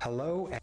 Hello and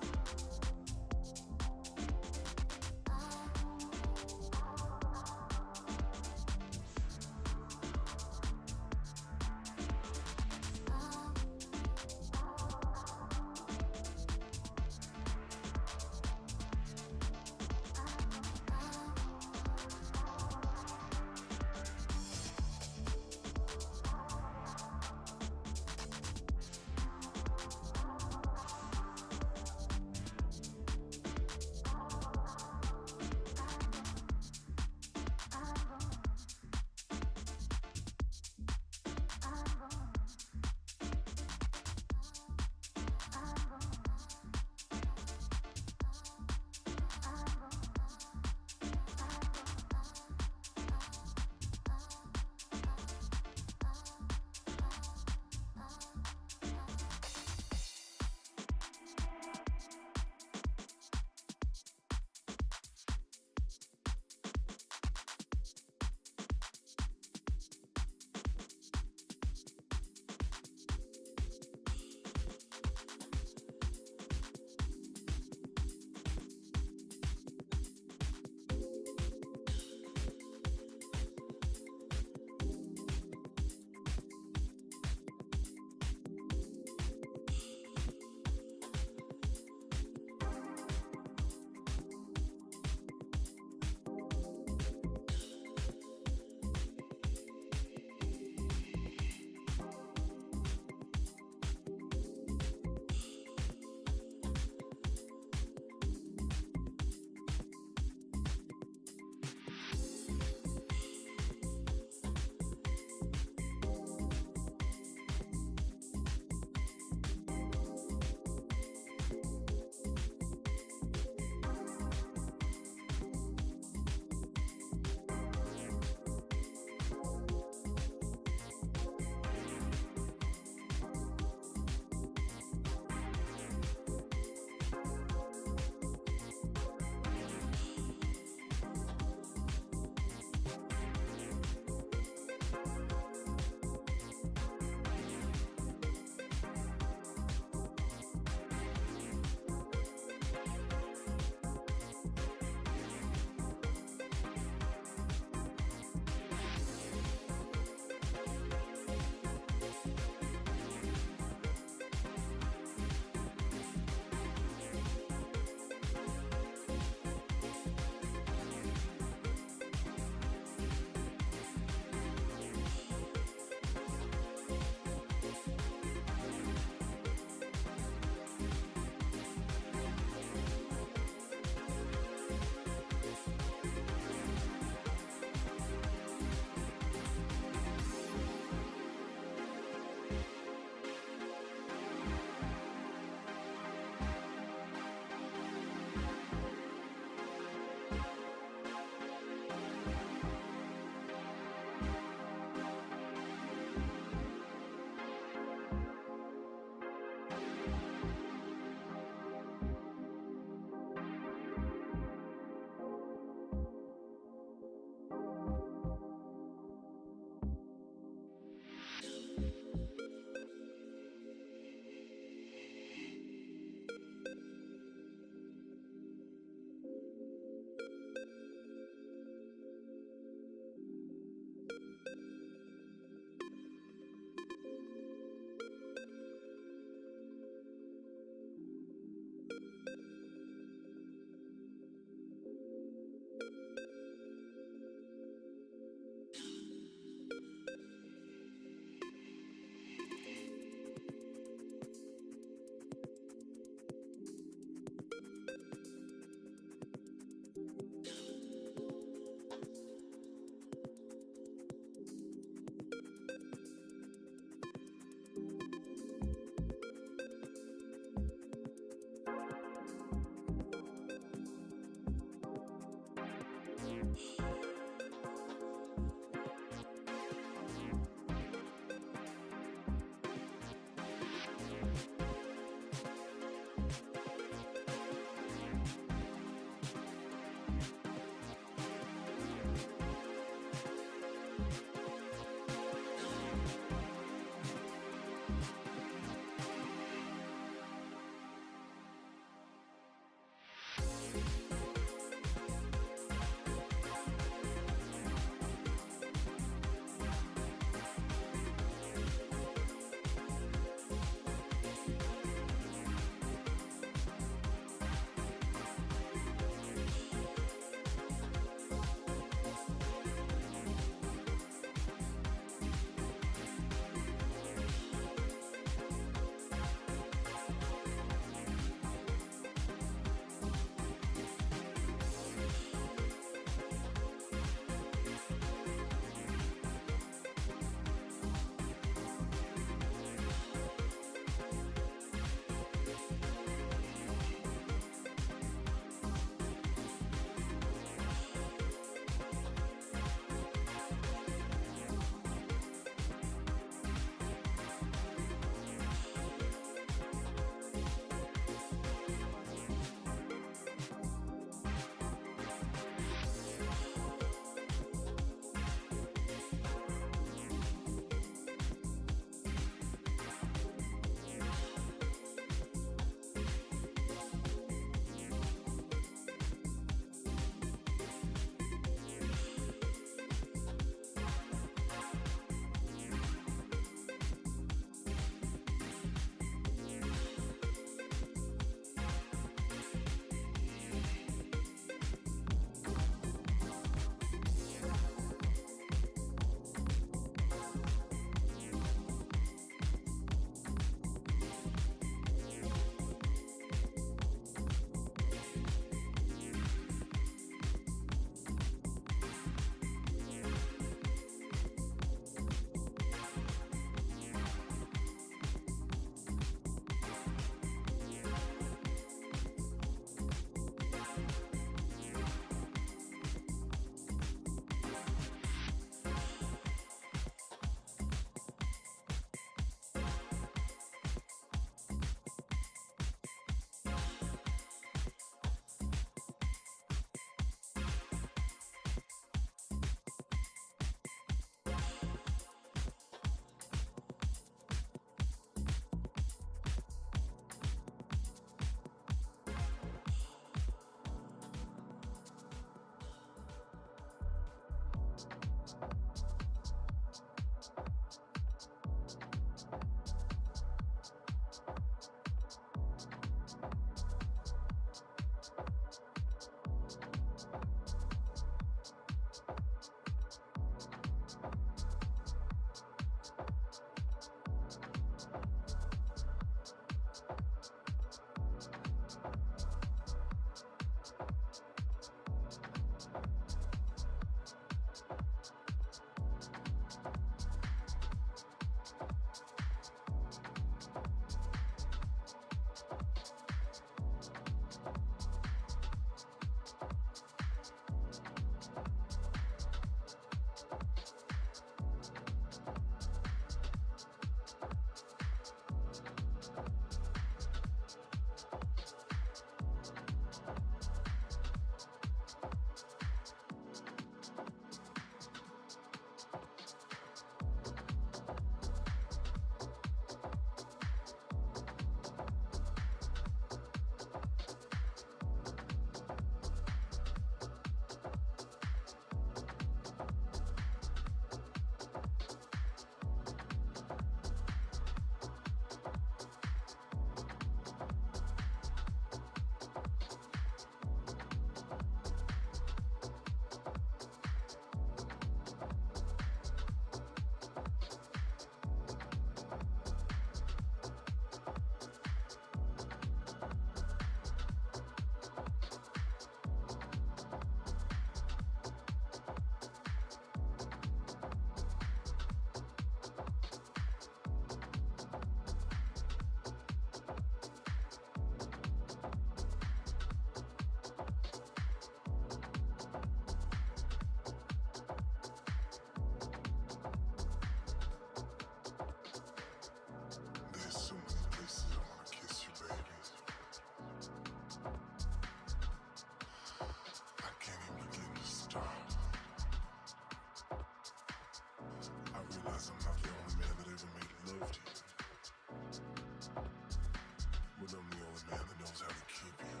I'm the only man that knows how to keep you.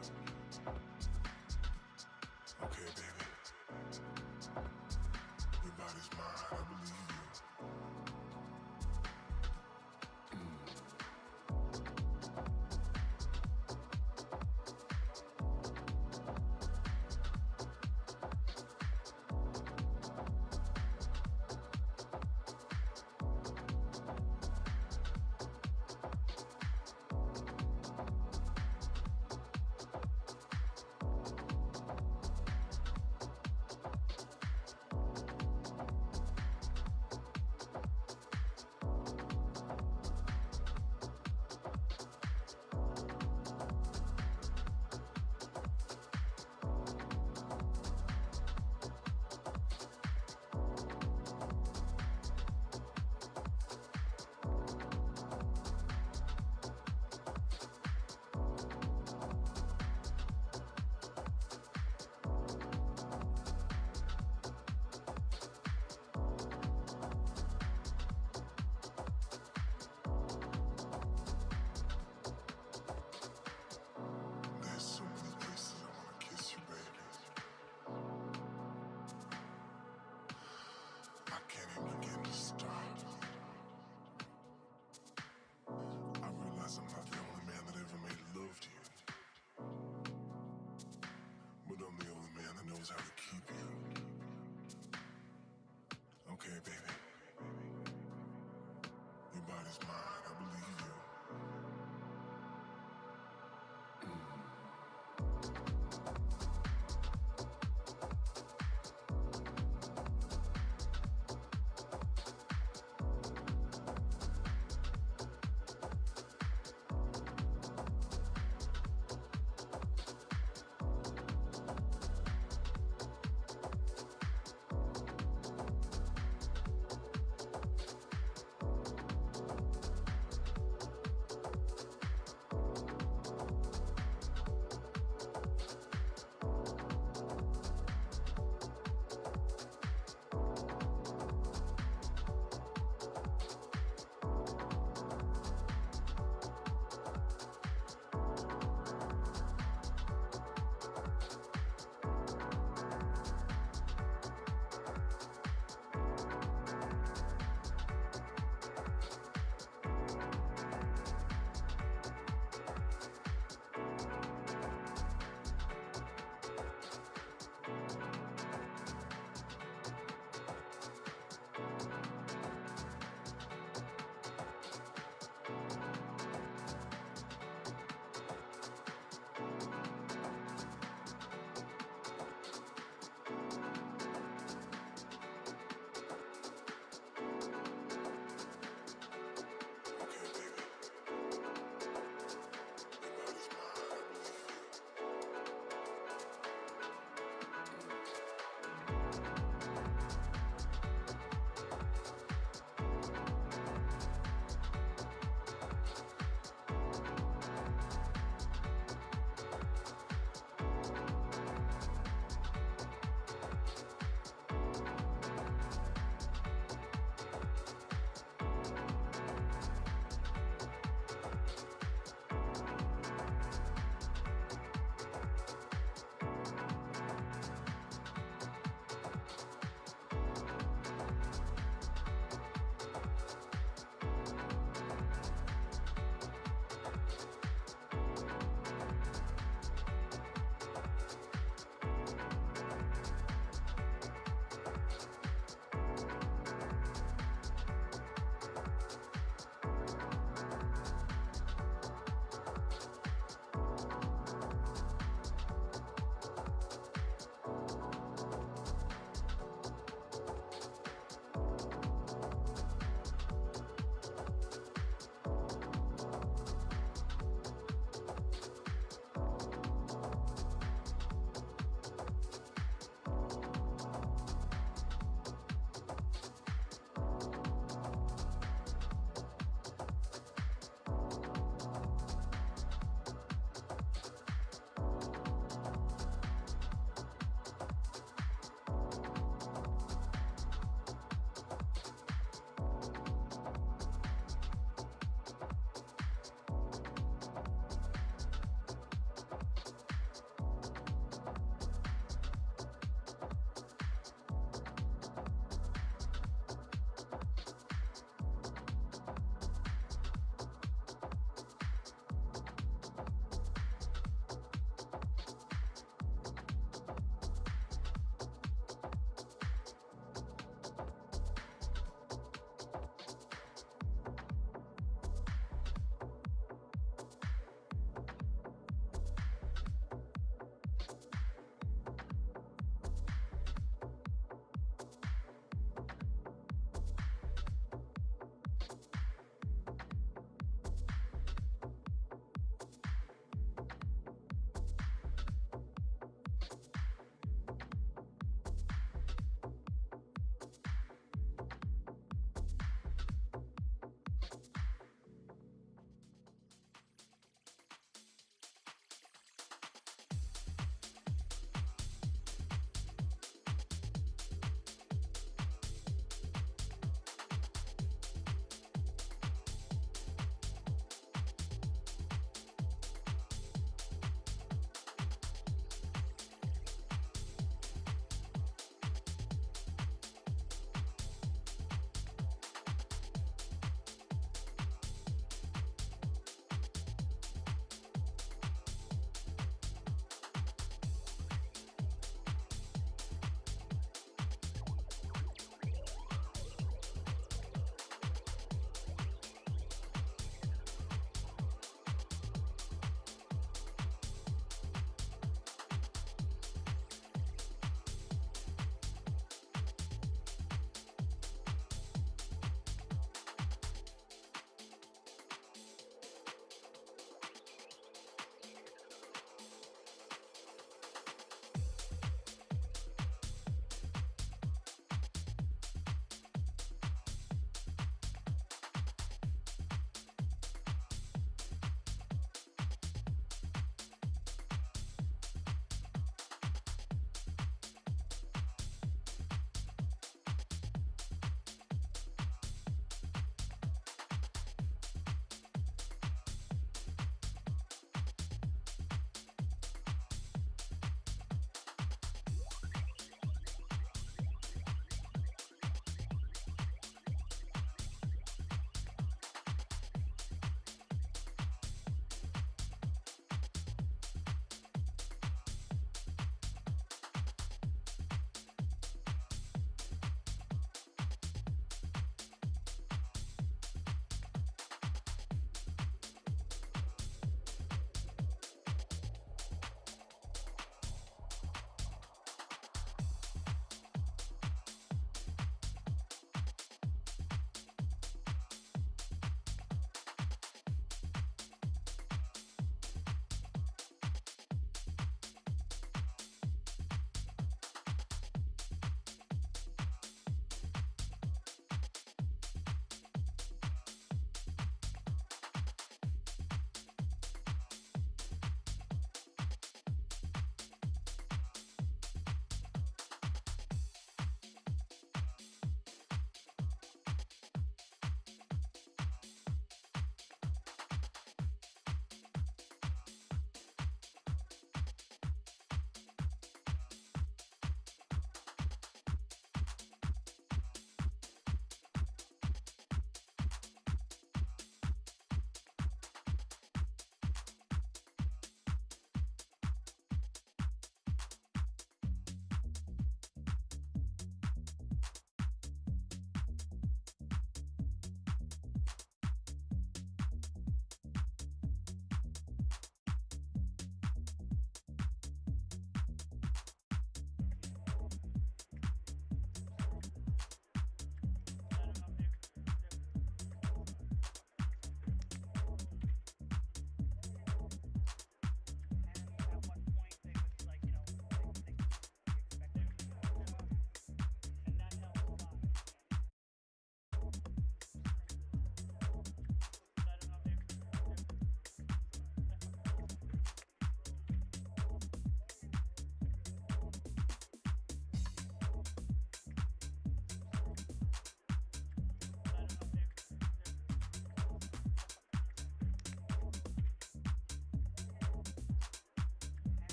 Okay, baby. Your body's mine, I believe you.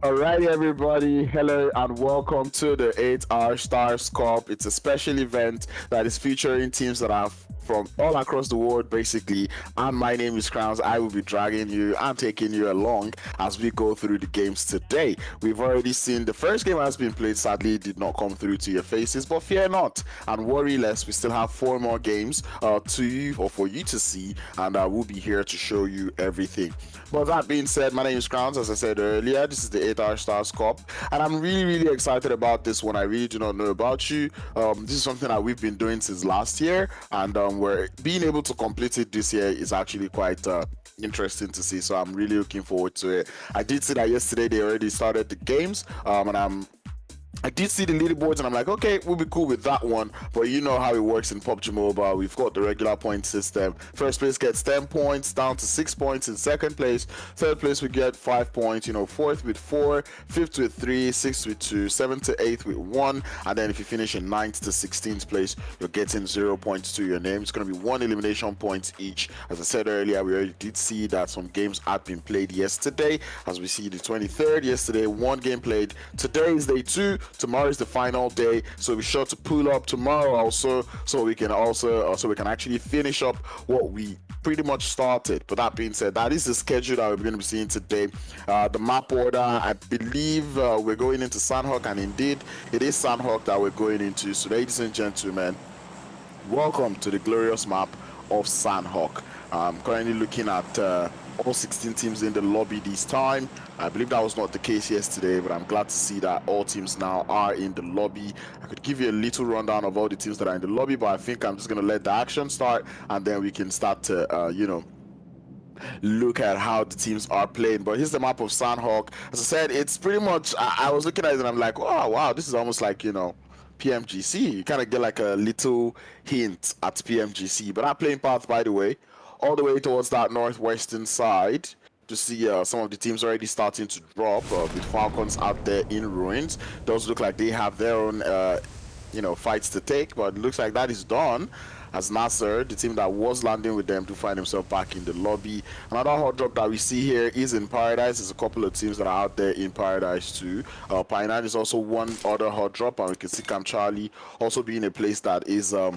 Alrighty, everybody. Hello and welcome to the 8-Hour Stars Cup. It's a special event that is featuring teams that are from all across the world, basically. And my name is Crowns. I will be dragging you and taking you along as we go through the games today. We've already seen the first game has been played. Sadly, it did not come through to your faces, but fear not and worry less. We still have 4 more games to you or for you to see, and we'll be here to show you everything. But that being said, my name is Crowns. As I said earlier, this is the 8-Hour Stars Cup, and I'm really excited about this one. I really do not know about you. This is something that we've been doing since last year, and we're being able to complete it this year is actually quite interesting to see. So I'm really looking forward to it. I did see that yesterday they already started the games, and I did see the leaderboards and I'm like, okay, we'll be cool with that one. But you know how it works in PUBG Mobile. We've got the regular point system. First place gets 10 points, down to 6 points in second place. Third place we get 5 points, fourth with 4, fifth with 3, sixth with 2, seventh to 8th with 1. And then if you finish in 9th to 16th place, you're getting 0 points to your name. It's going to be 1 elimination point each. As I said earlier, we already did see that some games had been played yesterday. As we see the 23rd yesterday, 1 game played. Today is day 2. Tomorrow is the final day, so be sure to pull up tomorrow also, so we can actually finish up what we pretty much started. But that being said, that is the schedule that we're going to be seeing today. The map order, I believe we're going into Sandhawk, and indeed it is Sandhawk that we're going into. So ladies and gentlemen, welcome to the glorious map of Sandhawk. I'm currently looking at all 16 teams in the lobby this time. I believe that was not the case yesterday, but I'm glad to see that all teams now are in the lobby. I could give you a little rundown of all the teams that are in the lobby, but I think I'm just going to let the action start, and then we can start to, look at how the teams are playing. But here's the map of Sandhawk. As I said, it's pretty much, I was looking at it and I'm like, oh, wow, this is almost like, PMGC. You kind of get like a little hint at PMGC. But our playing path, by the way, all the way towards that northwestern side, to see some of the teams already starting to drop with Falcons out there in ruins. Those look like they have their own fights to take, but it looks like that is done as Nasser, the team that was landing with them, to find himself back in the lobby. Another hot drop that we see here is in Paradise. There's a couple of teams that are out there in Paradise too. Pioneer is also one other hot drop, and we can see Camp Charlie also being a place that is a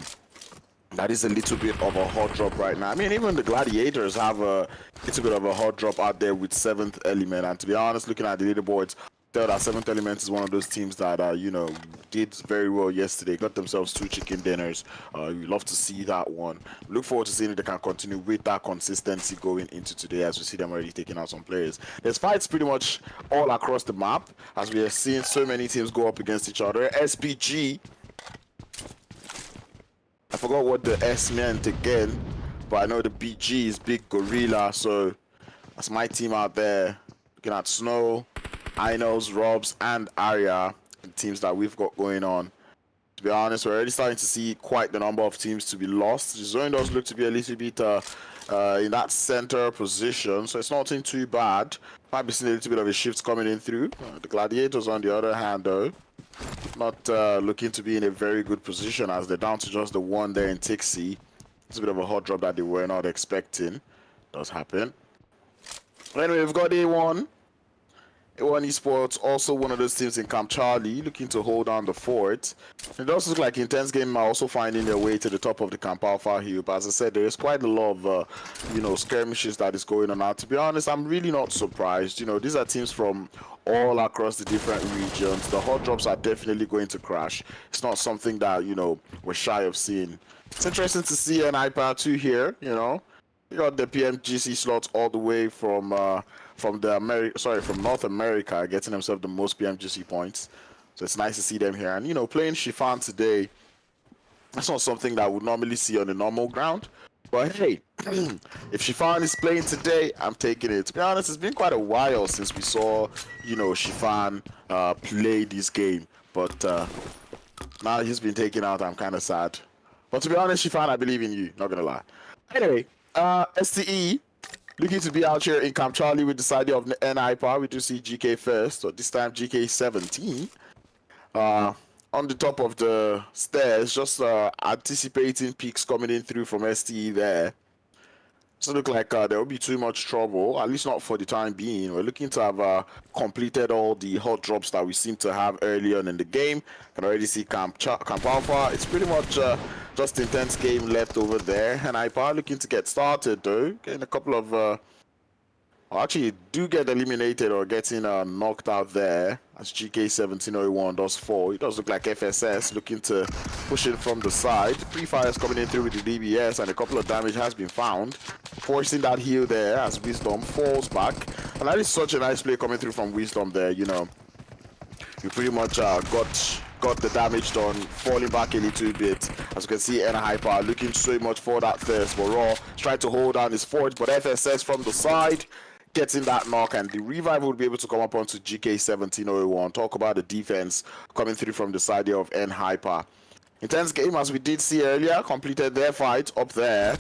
little bit of a hot drop right now. I mean, even the Gladiators have a little bit of a hot drop out there with 7th Element. And to be honest, looking at the leaderboards, tell that 7th Element is one of those teams that, did very well yesterday. Got themselves 2 chicken dinners. We love to see that one. Look forward to seeing if they can continue with that consistency going into today, as we see them already taking out some players. There's fights pretty much all across the map, as we are seeing so many teams go up against each other. SPG, I forgot what the S meant again, but I know the BG is Big Gorilla, so that's my team out there. Looking at Snow, Inos, Robs, and Arya, the teams that we've got going on. To be honest, we're already starting to see quite the number of teams to be lost. The zone does look to be a little bit in that center position, so it's nothing too bad. Might be seeing a little bit of a shift coming in through. The Gladiators, on the other hand, though, not looking to be in a very good position, as they're down to just the one there in Tixie. It's a bit of a hot drop that they were not expecting. Does happen. Anyway, we've got A1. A1 Esports, also one of those teams in Camp Charlie, looking to hold down the fort. It does look like Intense Game are also finding their way to the top of the Camp Alpha Hill. But as I said, there is quite a lot of, skirmishes that is going on now. To be honest, I'm really not surprised. These are teams from all across the different regions. The hot drops are definitely going to crash. It's not something that, we're shy of seeing. It's interesting to see an iPad 2 here, You got the PMGC slots all the way from North America, getting themselves the most PMGC points. So it's nice to see them here. And playing Chiffon today, that's not something that I would normally see on the normal ground. But hey, if Chiffon is playing today, I'm taking it. To be honest, it's been quite a while since we saw, Chiffon play this game. But now he's been taken out, I'm kind of sad. But to be honest, Chiffon, I believe in you, not gonna lie. Anyway, STE, looking to be out here in Camp Charlie with the side of NIPA. We do see GK first, so this time GK 17. On the top of the stairs, just anticipating peaks coming in through from STE there. Doesn't look like there will be too much trouble, at least not for the time being. We're looking to have completed all the hot drops that we seem to have early on in the game. Can already see Camp Alpha. It's pretty much just intense game left over there. And IPA looking to get started though. Getting a couple of actually do get eliminated or getting knocked out there as GK1701 does fall. It does look like FSS looking to push in from the side. Pre-fires coming in through with the DBS and a couple of damage has been found. Forcing that heal there as Wisdom falls back. And that is such a nice play coming through from Wisdom there, you know. You pretty much got the damage done, falling back a little bit. As you can see, Hyper looking so much for that first, but Raw trying to hold down his fort, but FSS from the side getting that knock, and the revive will be able to come up onto GK1701. Talk about the defense coming through from the side here of Hyper. Intense game, as we did see earlier, completed their fight up there.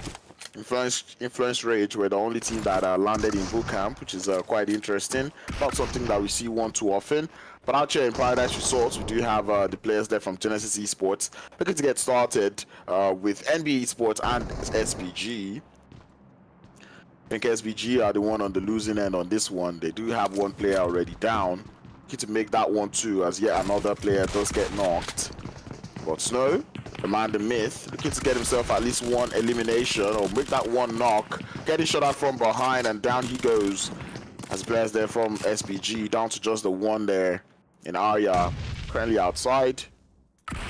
Influence Rage were the only team that landed in boot camp, which is quite interesting. Not something that we see one too often. But out here in Paradise Resorts, we do have the players there from Genesis Esports looking to get started with NBA Esports and SPG. I think SBG are the one on the losing end on this one. They do have one player already down. Need to make that one too, as yet another player does get knocked. But Snow, the man, the myth, looking to get himself at least one elimination or make that one knock. Getting shot out from behind and down he goes. As players there from SBG down to just the one there in Arya, currently outside.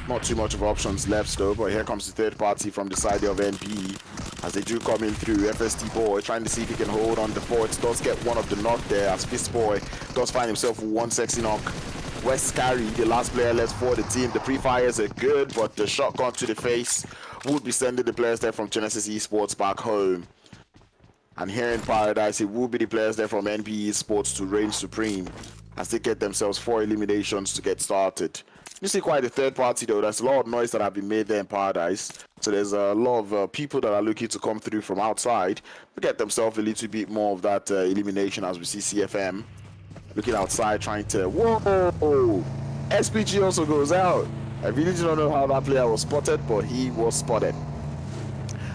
Not too much of options left though, but here comes the third party from the side of NB. As they do come in through, FST Boy trying to see if he can hold on the fort. Does get one of the knock there as Fist Boy does find himself one sexy knock. West Carry, the last player left for the team. The pre-fires are good, but the shotgun to the face would be sending the players there from Genesis Esports back home. And here in Paradise, it will be the players there from NB Esports to reign supreme as they get themselves 4 eliminations to get started. You see quite a third party though. There's a lot of noise that have been made there in Paradise. So there's a lot of people that are looking to come through from outside to get themselves a little bit more of that elimination, as we see CFM looking outside trying to... Whoa! SPG also goes out. I really don't know how that player was spotted, but he was spotted.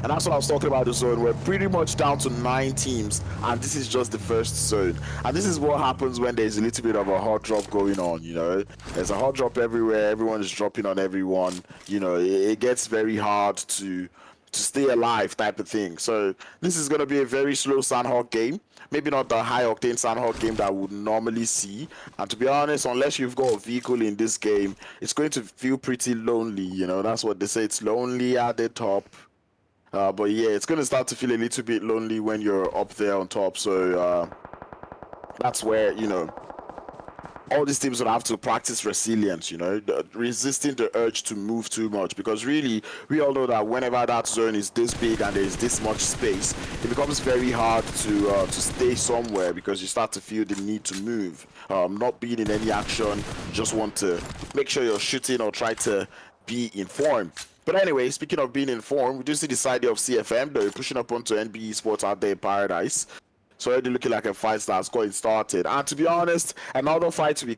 And that's what I was talking about the zone. We're pretty much down to 9 teams, and this is just the first zone. And this is what happens when there's a little bit of a hot drop going on, you know. There's a hot drop everywhere, everyone is dropping on everyone. You know, it gets very hard to stay alive type of thing. So this is going to be a very slow Sandhawk game. Maybe not the high octane Sandhawk game that we would normally see. And to be honest, unless you've got a vehicle in this game, it's going to feel pretty lonely, you know. That's what they say, it's lonely at the top. But yeah, it's going to start to feel a little bit lonely when you're up there on top. So that's where, you know, all these teams will have to practice resilience, you know, resisting the urge to move too much. Because really, we all know that whenever that zone is this big and there's this much space, it becomes very hard to stay somewhere because you start to feel the need to move. Not being in any action, just want to make sure you're shooting or try to be informed. But anyway, speaking of being informed, we do see the side of CFM. They're pushing up onto NB Sports out there in Paradise. So already looking like a fight that's going started. And to be honest, another fight we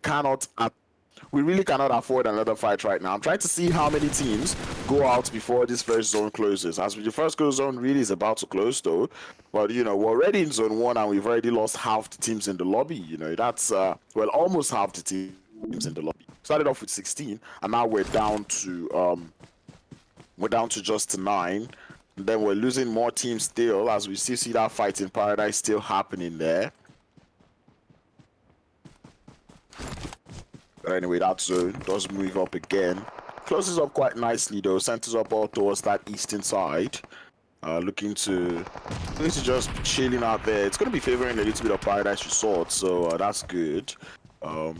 really cannot afford another fight right now. I'm trying to see how many teams go out before this first zone closes. As the first zone really is about to close though. But you know, we're already in zone 1 and we've already lost half the teams in the lobby. You know, that's well, almost half the teams in the lobby. Started off with 16 and now we're down to just 9. And then we're losing more teams still, as we still see that fight in Paradise still happening there. But anyway, that zone does move up again. Closes up quite nicely though, centers up all towards that eastern side. Looking to just be chilling out there. It's going to be favoring a little bit of Paradise Resort, so that's good. The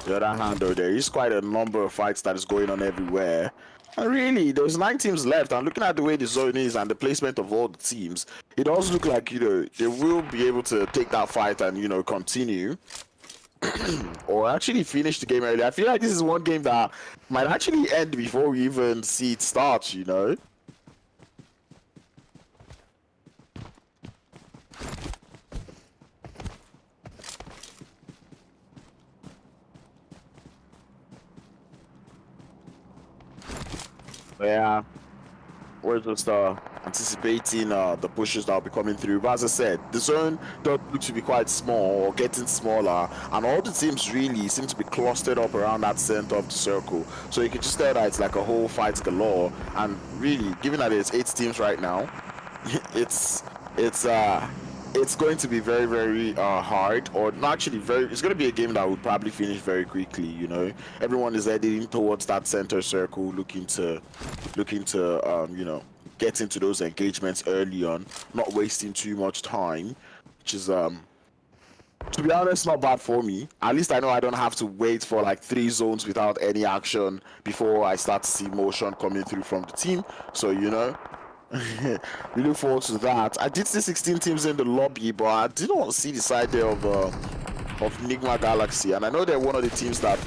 other hand though, there is quite a number of fights that is going on everywhere. And really, there's 9 teams left, and looking at the way the zone is and the placement of all the teams, it does look like, you know, they will be able to take that fight and, you know, continue. Or actually finish the game early. I feel like this is one game that might actually end before we even see it start, you know. Yeah. we're just anticipating the pushes that will be coming through. But as I said, the zone does look to be quite small or getting smaller, and all the teams really seem to be clustered up around that center of the circle. So you can just tell that it's like a whole fight galore. And really, given that it's 8 teams right now, it's it's uh it's going to be very very hard, or not actually very, it's going to be a game that will probably finish very quickly. Everyone is heading towards that center circle, looking to get into those engagements early on, not wasting too much time, which is to be honest not bad for me. At least I know I don't have to wait for like 3 zones without any action before I start to see motion coming through from the team. So we look forward to that. I did see 16 teams in the lobby, but I didn't see the side there of Nigma Galaxy, and I know they're one of the teams that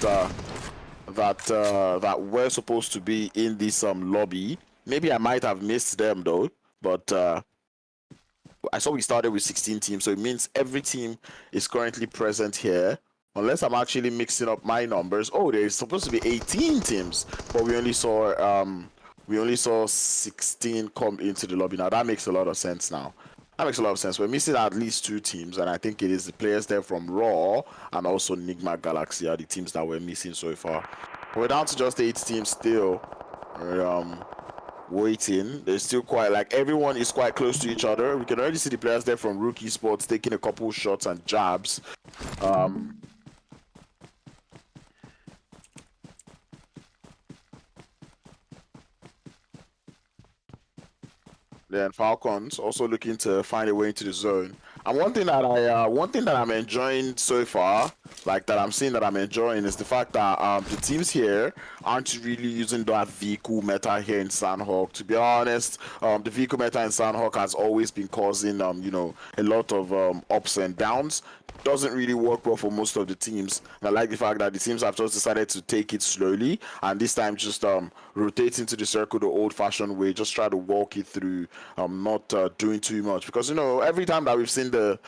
were supposed to be in this lobby. Maybe I might have missed them though, but I saw we started with 16 teams, so it means every team is currently present here. Unless I'm actually mixing up my numbers. Oh, there's supposed to be 18 teams, but we only saw 16 come into the lobby. Now that makes a lot of sense now. That makes a lot of sense. We're missing at least 2 teams, and I think it is the players there from Raw and also Nigma Galaxy are the teams that we're missing so far. We're down to just 8 teams still. We're waiting. There's still quite, like, everyone is quite close to each other. We can already see the players there from Rookie Sports taking a couple shots and jabs. Then Falcons also looking to find a way into the zone. And one thing that I'm enjoying so far, like that I'm seeing that I'm enjoying, is the fact that the teams here aren't really using that vehicle meta here in Sandhawk. To be honest, the vehicle meta in Sandhawk has always been causing a lot of ups and downs. Doesn't really work well for most of the teams. And I like the fact that the teams have just decided to take it slowly, and this time just rotate into the circle the old-fashioned way. Just try to walk it through, not doing too much, because every time that we've seen the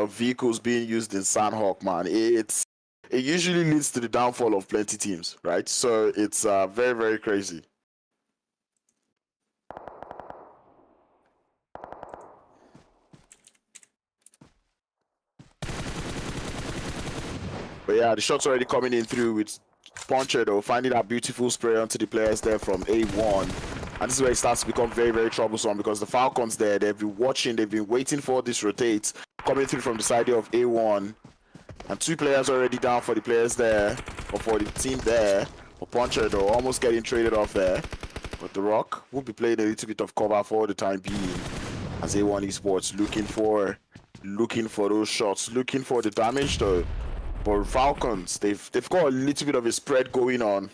vehicles being used in Sandhawk, man, it usually leads to the downfall of plenty teams, right? So it's very very crazy. But yeah, the shot's already coming in through with Poncher though, finding that beautiful spray onto the players there from A1. And this is where it starts to become very, very troublesome, because the Falcons there, they've been watching, they've been waiting for this rotate coming through from the side of A1. And 2 players already down for the players there, or for the team there. But Poncher though, almost getting traded off there. But the Rock will be playing a little bit of cover for the time being, as A1 Esports looking for those shots, looking for the damage though. But Falcons, they've got a little bit of a spread going on.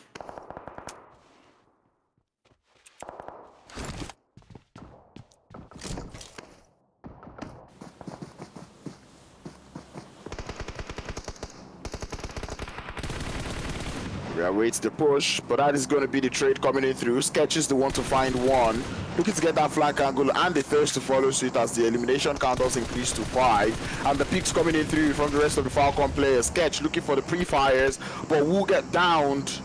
We await the push, but that is going to be the trade coming in through. Sketch is the one to find one, looking to get that flank angle, and the thirst to follow suit as the elimination count does increase to 5. And the picks coming in through from the rest of the Falcon players. Sketch looking for the pre-fires, but will get downed.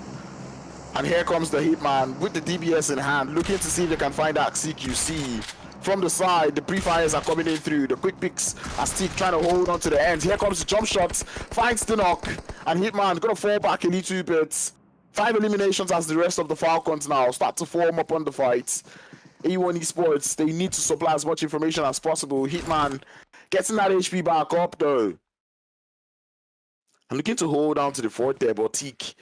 And here comes the Hitman with the DBS in hand, looking to see if they can find that CQC. From the side, the pre-fires are coming in through. The quick picks are still trying to hold on to the ends. Here comes the jump shots, finds the knock, and Hitman gonna fall back a little bit. 5 eliminations as the rest of the Falcons now start to form up on the fight. A1 Esports, they need to supply as much information as possible. Hitman getting that HP back up though. I'm looking to hold on to the fort there, but Teak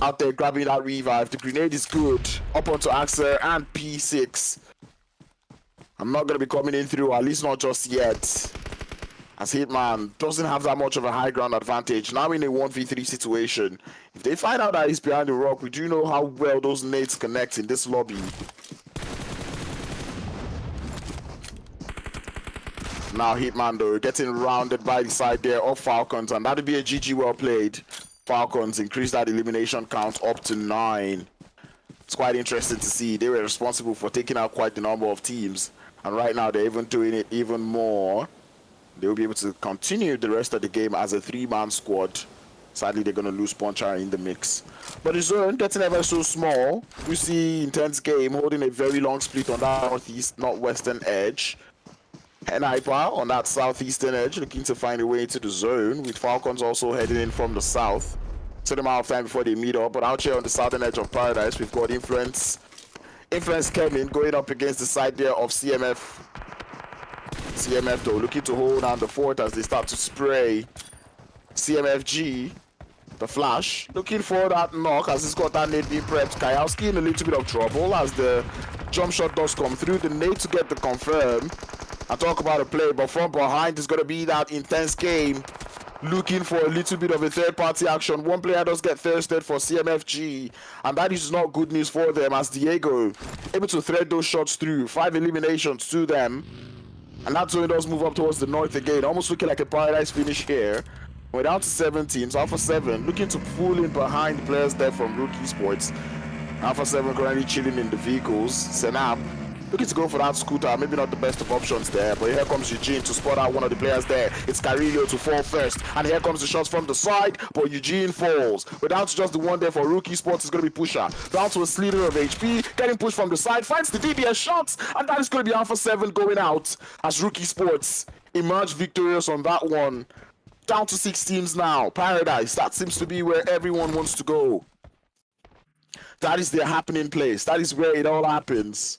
out there grabbing that revive. The grenade is good. Up onto Axer and P6. I'm not going to be coming in through, at least not just yet, as Hitman doesn't have that much of a high ground advantage. Now in a 1v3 situation, if they find out that he's behind the rock, we do know how well those nades connect in this lobby. Now Hitman though, getting rounded by the side there of Falcons, and that'll be a GG well played. Falcons increase that elimination count up to 9. It's quite interesting to see. They were responsible for taking out quite a number of teams, and right now they're even doing it even more. They'll be able to continue the rest of the game as a 3-man squad. Sadly, they're going to lose Puncher in the mix. But the zone getting ever so small. We see Intense Game holding a very long split on that northwestern edge. And Hyper on that southeastern edge looking to find a way into the zone, with Falcons also heading in from the south. Took them out of time before they meet up. But out here on the southern edge of Paradise, we've got Influence Kevin going up against the side there of CMF. CMF though looking to hold down the fort as they start to spray CMFG. The Flash looking for that knock as he's got that nade being prepped. Kayowski in a little bit of trouble as the jump shot does come through. The nade to get the confirm. I talk about a play, but from behind is going to be that Intense Game looking for a little bit of a third party action. One player does get thirsted for CMFG, and that is not good news for them as Diego able to thread those shots through. 5 eliminations to them, and that's when it does move up towards the north again, almost looking like a Paradise finish here. We're down to 7 teams. Alpha 7 looking to pull in behind the players there from Rookie Sports. Alpha 7 currently chilling in the vehicles. Senab looking to go for that scooter. Maybe not the best of options there, but here comes Eugene to spot out one of the players there. It's Carillo to fall first, and here comes the shots from the side, but Eugene falls. We're down to just the one there for Rookie Sports. It's going to be Pusher. Down to a slither of HP, getting pushed from the side, finds the DBS shots, and that is going to be Alpha 7 going out as Rookie Sports emerge victorious on that one. Down to 6 teams now. Paradise, that seems to be where everyone wants to go. That is their happening place. That is where it all happens.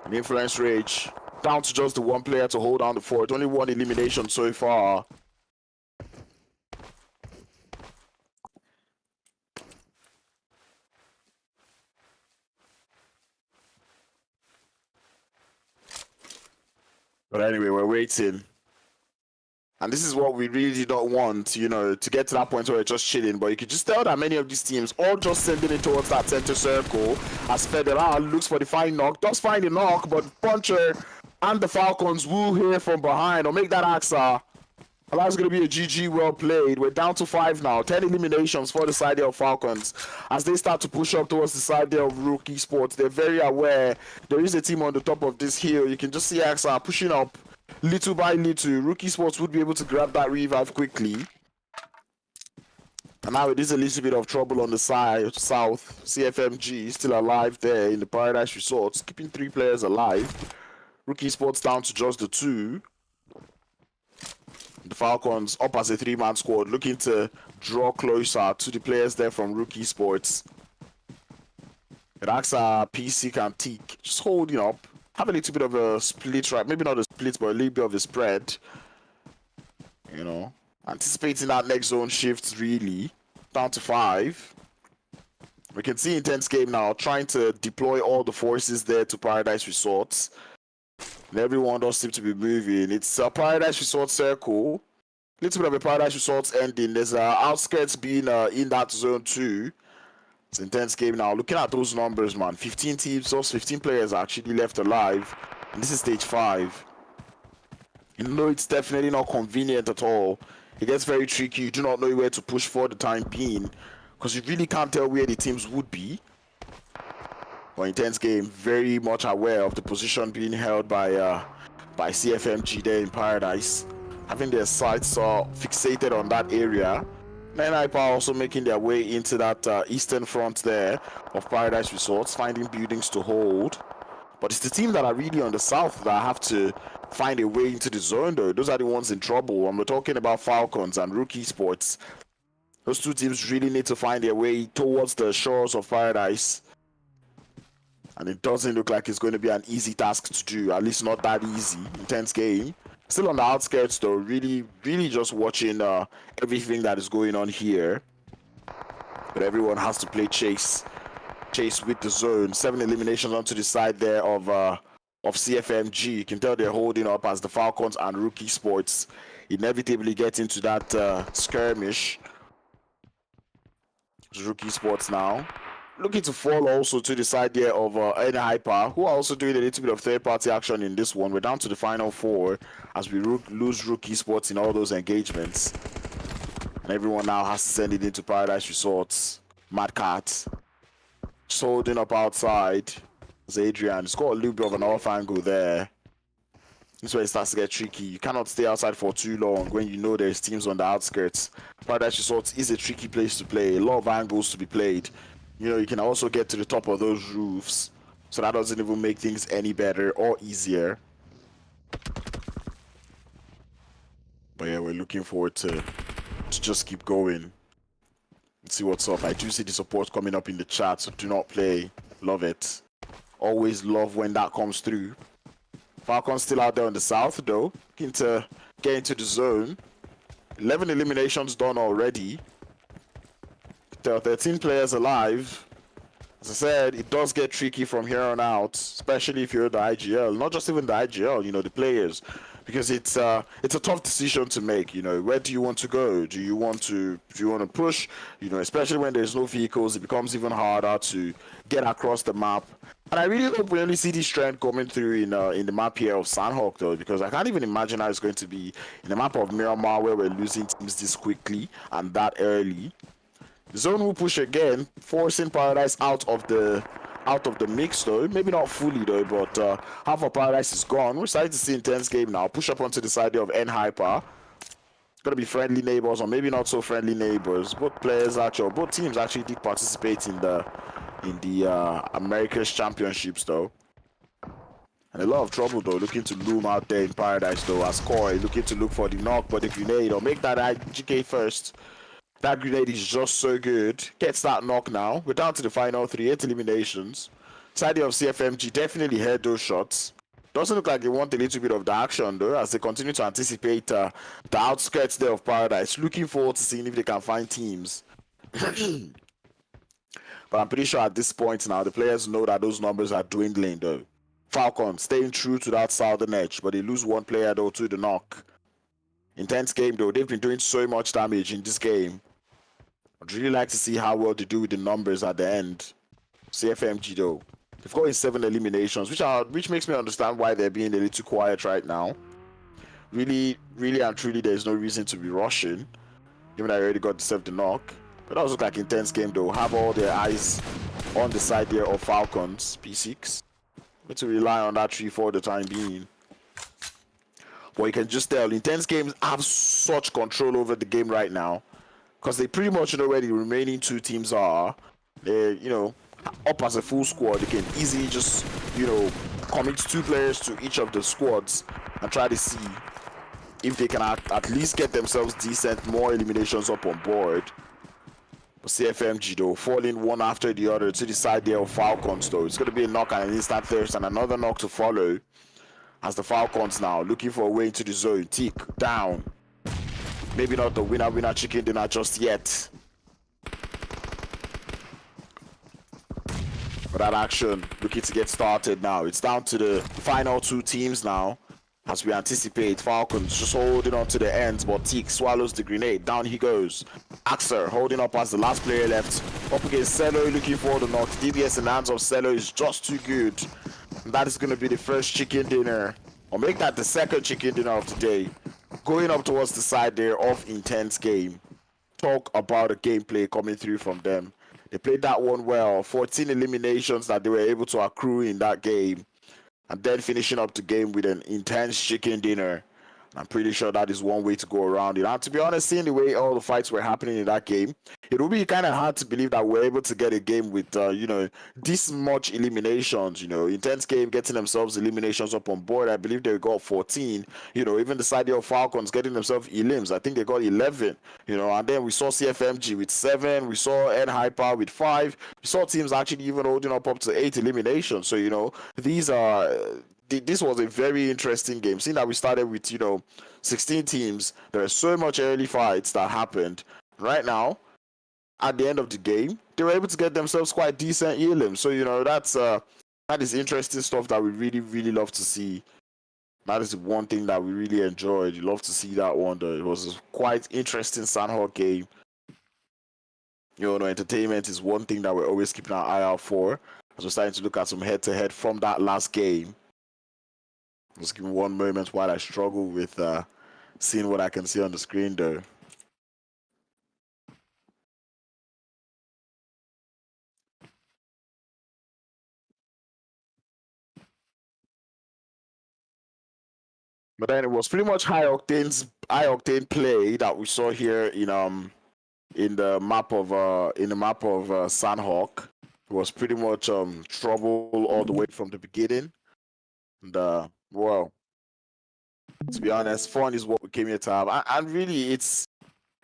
An Influence Rage. Down to just the one player to hold down the fort. Only one elimination so far. But anyway, we're waiting. And this is what we really don't want, you know, to get to that point where we're just chilling. But you can just tell that many of these teams all just sending it towards that center circle as Federal looks for the fine knock. Does find the knock, but Puncher and the Falcons will hear from behind or make that AXA. And that's going to be a GG well played. We're down to 5 now. 10 eliminations for the side there of Falcons. As they start to push up towards the side there of Rookie Sports, they're very aware there is a team on the top of this hill. You can just see AXA pushing up little by little. Rookie Sports would be able to grab that revive quickly. And now it is a little bit of trouble on the side, south. CFMG still alive there in the Paradise Resorts, keeping 3 players alive. Rookie Sports down to just the 2. The Falcons up as a 3-man squad, looking to draw closer to the players there from Rookie Sports. Raxa, PC, and Teak just holding up. Have a little bit of a split, right? Maybe not a split, but a little bit of a spread. You know, anticipating that next zone shift, really. Down to 5. We can see Intense Game now trying to deploy all the forces there to Paradise Resorts. And everyone does seem to be moving. It's a Paradise Resort circle. Little bit of a Paradise Resorts ending. There's outskirts being in that zone too. It's an Intense Game now. Looking at those numbers, man. 15 teams, those 15 players are actually left alive. And this is stage 5. You know, it's definitely not convenient at all. It gets very tricky. You do not know where to push for the time being, because you really can't tell where the teams would be. But Intense Game, very much aware of the position being held by CFMG there in Paradise, having their sights fixated on that area. Hyper also making their way into that eastern front there of Paradise Resorts, finding buildings to hold. But it's the team that are really on the south that have to find a way into the zone, though. Those are the ones in trouble. And we're talking about Falcons and Rookie Sports. Those 2 teams really need to find their way towards the shores of Paradise. And it doesn't look like it's going to be an easy task to do, at least not that easy. Intense Game. Still on the outskirts though, really just watching everything that is going on here. But everyone has to play chase with the zone. 7 eliminations onto the side there of CFMG. You can tell they're holding up as the Falcons and Rookie Sports inevitably get into that skirmish. It's Rookie Sports now looking to fall also to the side there of Hyper, who are also doing a little bit of third-party action in this one. We're down to the final 4 as we lose Rookie Sports in all those engagements. And everyone now has to send it into Paradise Resorts. Mad Cat just holding up outside as Adrian. It's got a little bit of an off angle there. This is where it starts to get tricky. You cannot stay outside for too long when you know there's teams on the outskirts. Paradise Resort is a tricky place to play. A lot of angles to be played. You know, you can also get to the top of those roofs. So that doesn't even make things any better or easier. But yeah, we're looking forward to just keep going. Let's see what's up. I do see the support coming up in the chat, so do not play. Love it. Always love when that comes through. Falcons still out there on the south, though. Looking to get into the zone. 11 eliminations done already. There are 13 players alive. As I said, it does get tricky from here on out, especially if you're the IGL. Not just even the IGL, you know, the players. Because it's a tough decision to make, you know. Where do you want to go? Do you want to push? You know, especially when there's no vehicles, it becomes even harder to get across the map. And I really hope we only see this trend coming through in the map here of Sandhawk, though, because I can't even imagine how it's going to be in the map of Miramar, where we're losing teams this quickly and that early. Zone will push again, forcing Paradise out of the mix, though. Maybe not fully, though, but half of Paradise is gone. We're starting to see intense game now. Push up onto the side of N Hyper. Gonna be friendly neighbors, or maybe not so friendly neighbors. Both teams actually did participate in the America's Championships, though. And a lot of trouble, though, looking to loom out there in Paradise, though, as Koi looking to look for the knock, but the grenade, or make that IGK first. That grenade is just so good. Gets that knock now. We're down to the final 3, 8 eliminations. Side of CFMG definitely heard those shots. Doesn't look like they want a little bit of the action, though, as they continue to anticipate the outskirts there of Paradise. Looking forward to seeing if they can find teams. But I'm pretty sure at this point now, the players know that those numbers are dwindling, though. Falcon staying true to that southern edge, but they lose one player, though, to the knock. Intense game, though. They've been doing so much damage in this game. I'd really like to see how well they do with the numbers at the end. CFMG, though, they've got 7 eliminations, which makes me understand why they're being a little quiet right now. Really and truly, there's no reason to be rushing, given that I already got the knock. But that was like intense game, though. Have all their eyes on the side there of Falcons. P6. Need to rely on that tree for the time being. But you can just tell, intense games have such control over the game right now, because they pretty much know where the remaining 2 teams are. They're, you know, up as a full squad. They can easily just, you know, commit 2 players to each of the squads and try to see if they can at least get themselves decent more eliminations up on board. But CFMG, though, falling one after the other to the side there of Falcons, though. It's going to be a knock and an instant thirst and another knock to follow, as the Falcons now looking for a way into the zone. Tick down. Maybe not the winner chicken dinner just yet. But that action looking to get started now. It's down to the final 2 teams now, as we anticipate. Falcons just holding on to the ends, but Teak swallows the grenade. Down he goes. Axer holding up as the last player left. Up against Cello, looking for the knock. DBS in the hands of Cello is just too good. And that is going to be the first chicken dinner, or make that the second chicken dinner of the day. Going up towards the side there of intense game. Talk about the gameplay coming through from them. They played that one well. 14 eliminations that they were able to accrue in that game. And then finishing up the game with an intense chicken dinner. I'm pretty sure that is one way to go around it. And to be honest, seeing the way all the fights were happening in that game, it will be kind of hard to believe that we're able to get a game with, you know, this much eliminations. You know, intense game getting themselves eliminations up on board. I believe they got 14. You know, even the side of Falcons getting themselves elims. I think they got 11. You know, and then we saw CFMG with 7. We saw N Hyper with 5. We saw teams actually even holding up to 8 eliminations. So, you know, these are... This was a very interesting game. Seeing that we started with, you know, 16 teams, there are so much early fights that happened. Right now, at the end of the game, they were able to get themselves quite decent elims. So, you know, that is interesting stuff that we really love to see. That is one thing that we really enjoyed. You love to see that one, though. It was a quite interesting Sandhawk game. You know, entertainment is one thing that we're always keeping our eye out for, as we're starting to look at some head-to-head from that last game. Just give me one moment while I struggle with seeing what I can see on the screen, though. But then it was pretty much high octane play that we saw here in the map of Sandhawk. It was pretty much trouble all the way from the beginning. And well, to be honest, fun is what we came here to have. And really, it's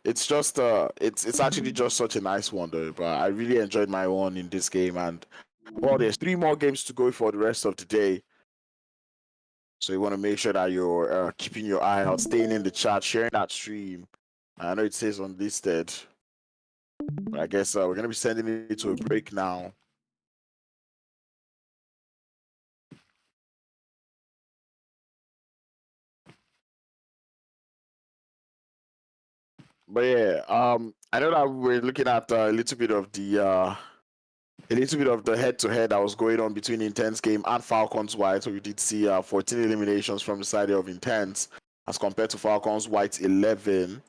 just it's actually just such a nice one though. But I really enjoyed my one in this game, and well, there's 3 more games to go for the rest of the day. So you want to make sure that you're keeping your eye out, staying in the chat, sharing that stream. I know it says unlisted, but I guess we're gonna be sending it to a break now. But yeah, I know that we're looking at a little bit of the head-to-head that was going on between Intense Game and Falcons White. So we did see 14 eliminations from the side of Intense as compared to Falcons White 11.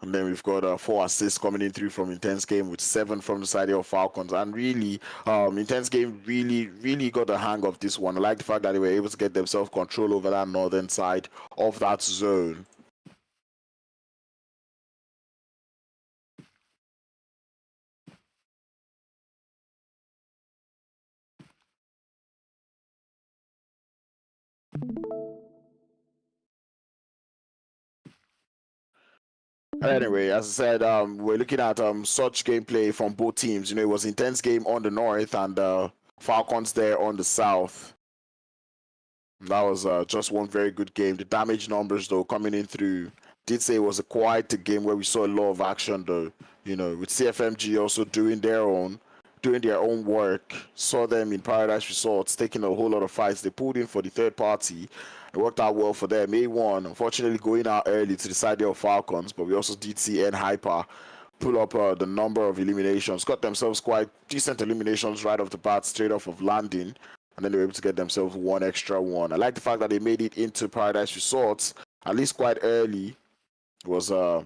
And then we've got 4 assists coming in through from Intense Game with 7 from the side of Falcons. And really, Intense Game really got the hang of this one. I like the fact that they were able to get themselves control over that northern side of that zone. Anyway, as I said, we're looking at such gameplay from both teams. You know, it was Intense Game on the north and Falcons there on the south. That was just one very good game. The damage numbers, though, coming in through, did say it was a quiet game where we saw a lot of action, though. You know, with CFMG also doing their own work. Saw them in Paradise Resorts taking a whole lot of fights. They pulled in for the third party. It worked out well for them. A1, unfortunately, going out early to the side of Falcons, but we also did see N Hyper pull up the number of eliminations. Got themselves quite decent eliminations right off the bat, straight off of landing. And then they were able to get themselves 1 extra one. I like the fact that they made it into Paradise Resorts, at least quite early. It was a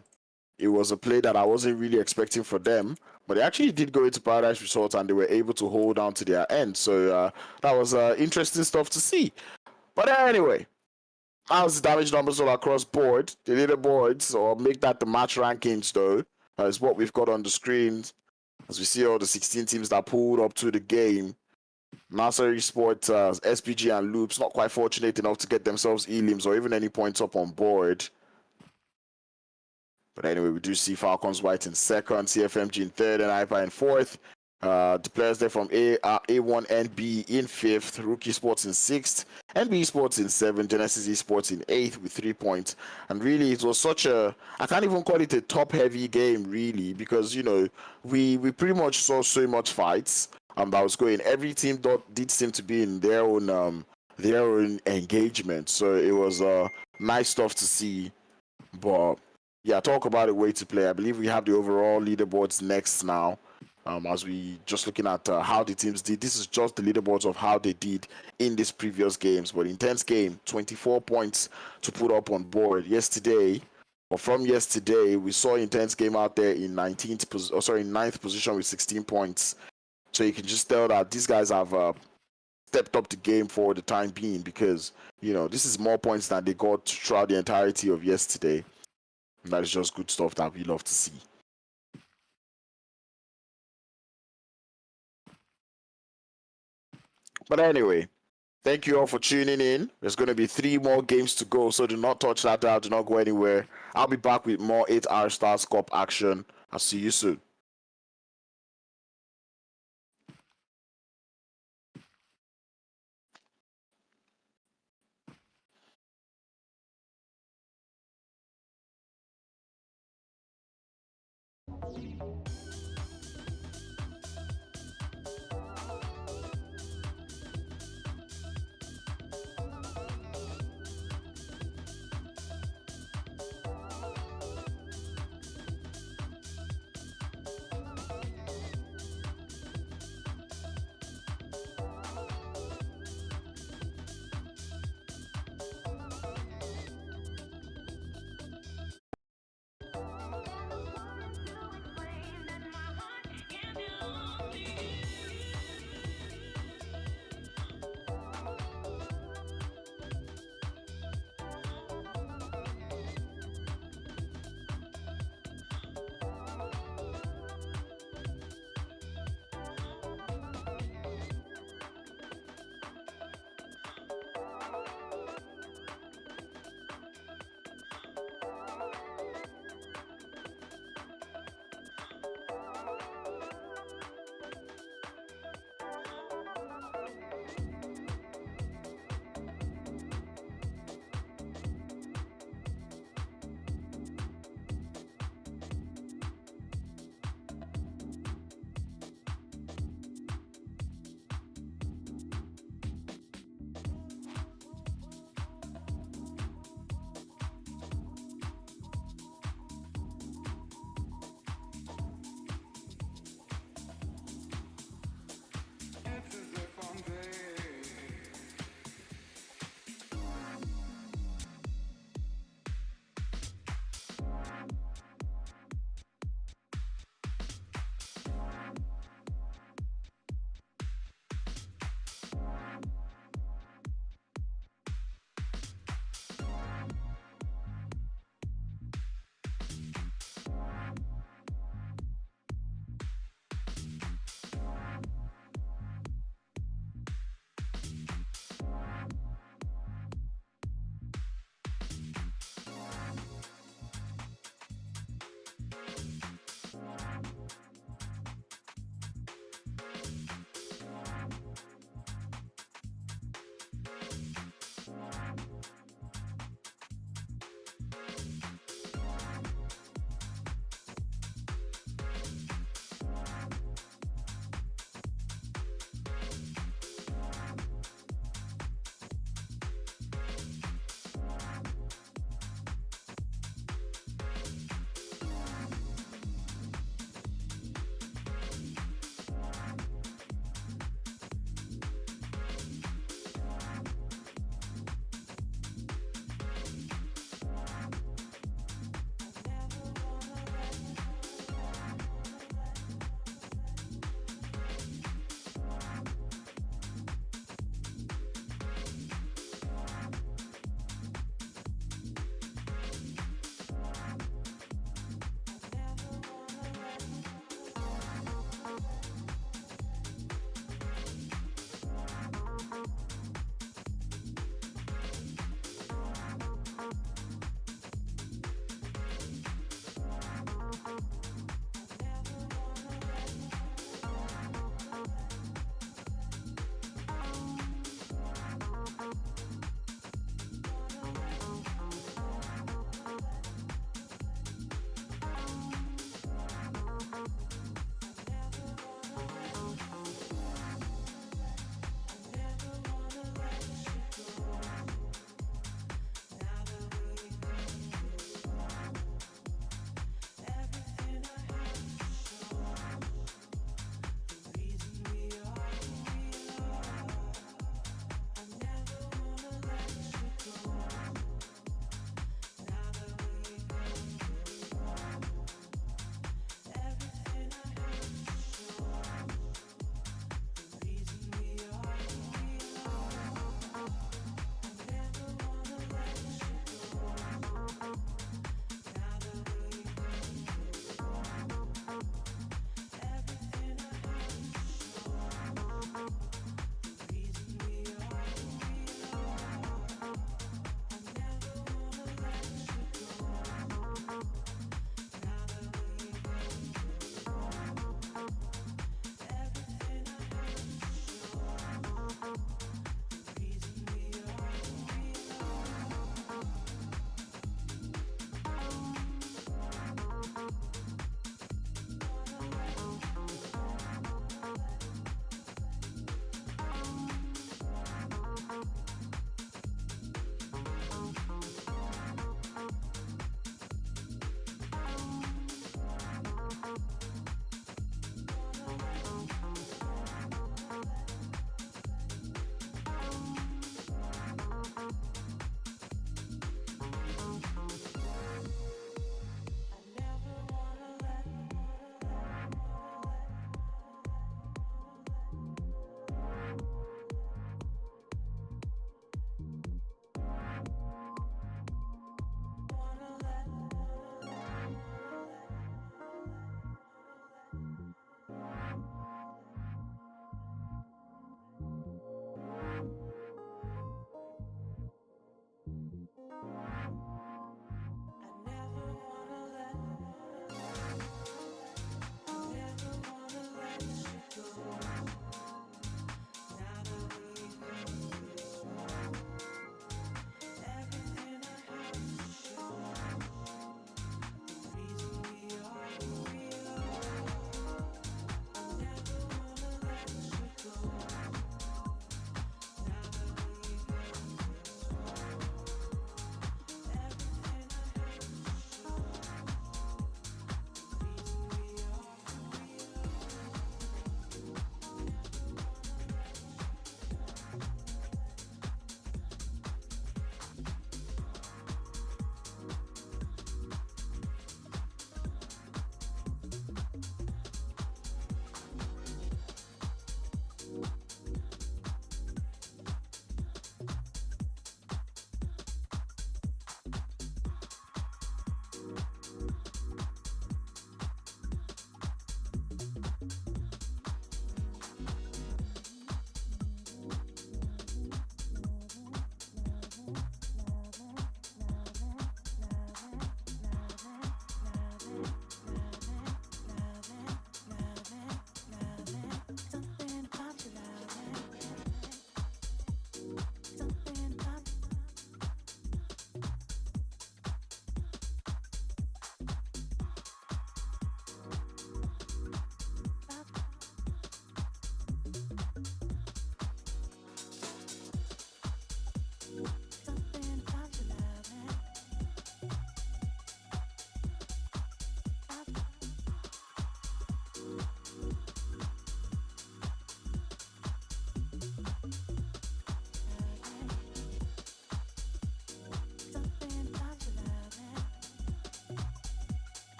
play that I wasn't really expecting for them, but they actually did go into Paradise Resorts and they were able to hold on to their end. So that was interesting stuff to see. But anyway, how's the damage numbers all across board? The leaderboards, or make that the match rankings though, is what we've got on the screen. As we see all the 16 teams that pulled up to the game. Nasser Esports, SPG and Loops not quite fortunate enough to get themselves elims or even any points up on board. But anyway, we do see Falcons White in second, CFMG in third, and Hyper in fourth. The players there from A1NB in fifth, Rookie Sports in sixth, NB Sports in seventh, Genesis Esports in eighth with 3 points. And really, it was such a, I can't even call it a top-heavy game, really, because, you know, we pretty much saw so much fights that was going. Every team did seem to be in their own engagement. So it was nice stuff to see. But yeah, talk about a way to play. I believe we have the overall leaderboards next now. As we just looking at how the teams did. This is just the leaderboards of how they did in these previous games. But Intense Game, 24 points to put up on board yesterday. Or from yesterday, we saw Intense Game out there in ninth position with 16 points. So you can just tell that these guys have stepped up the game for the time being, because, you know, this is more points than they got throughout the entirety of yesterday. And that is just good stuff that we love to see. But anyway, thank you all for tuning in. There's going to be 3 more games to go, so do not touch that dial, do not go anywhere. I'll be back with more 8-hour Stars Cup action. I'll see you soon.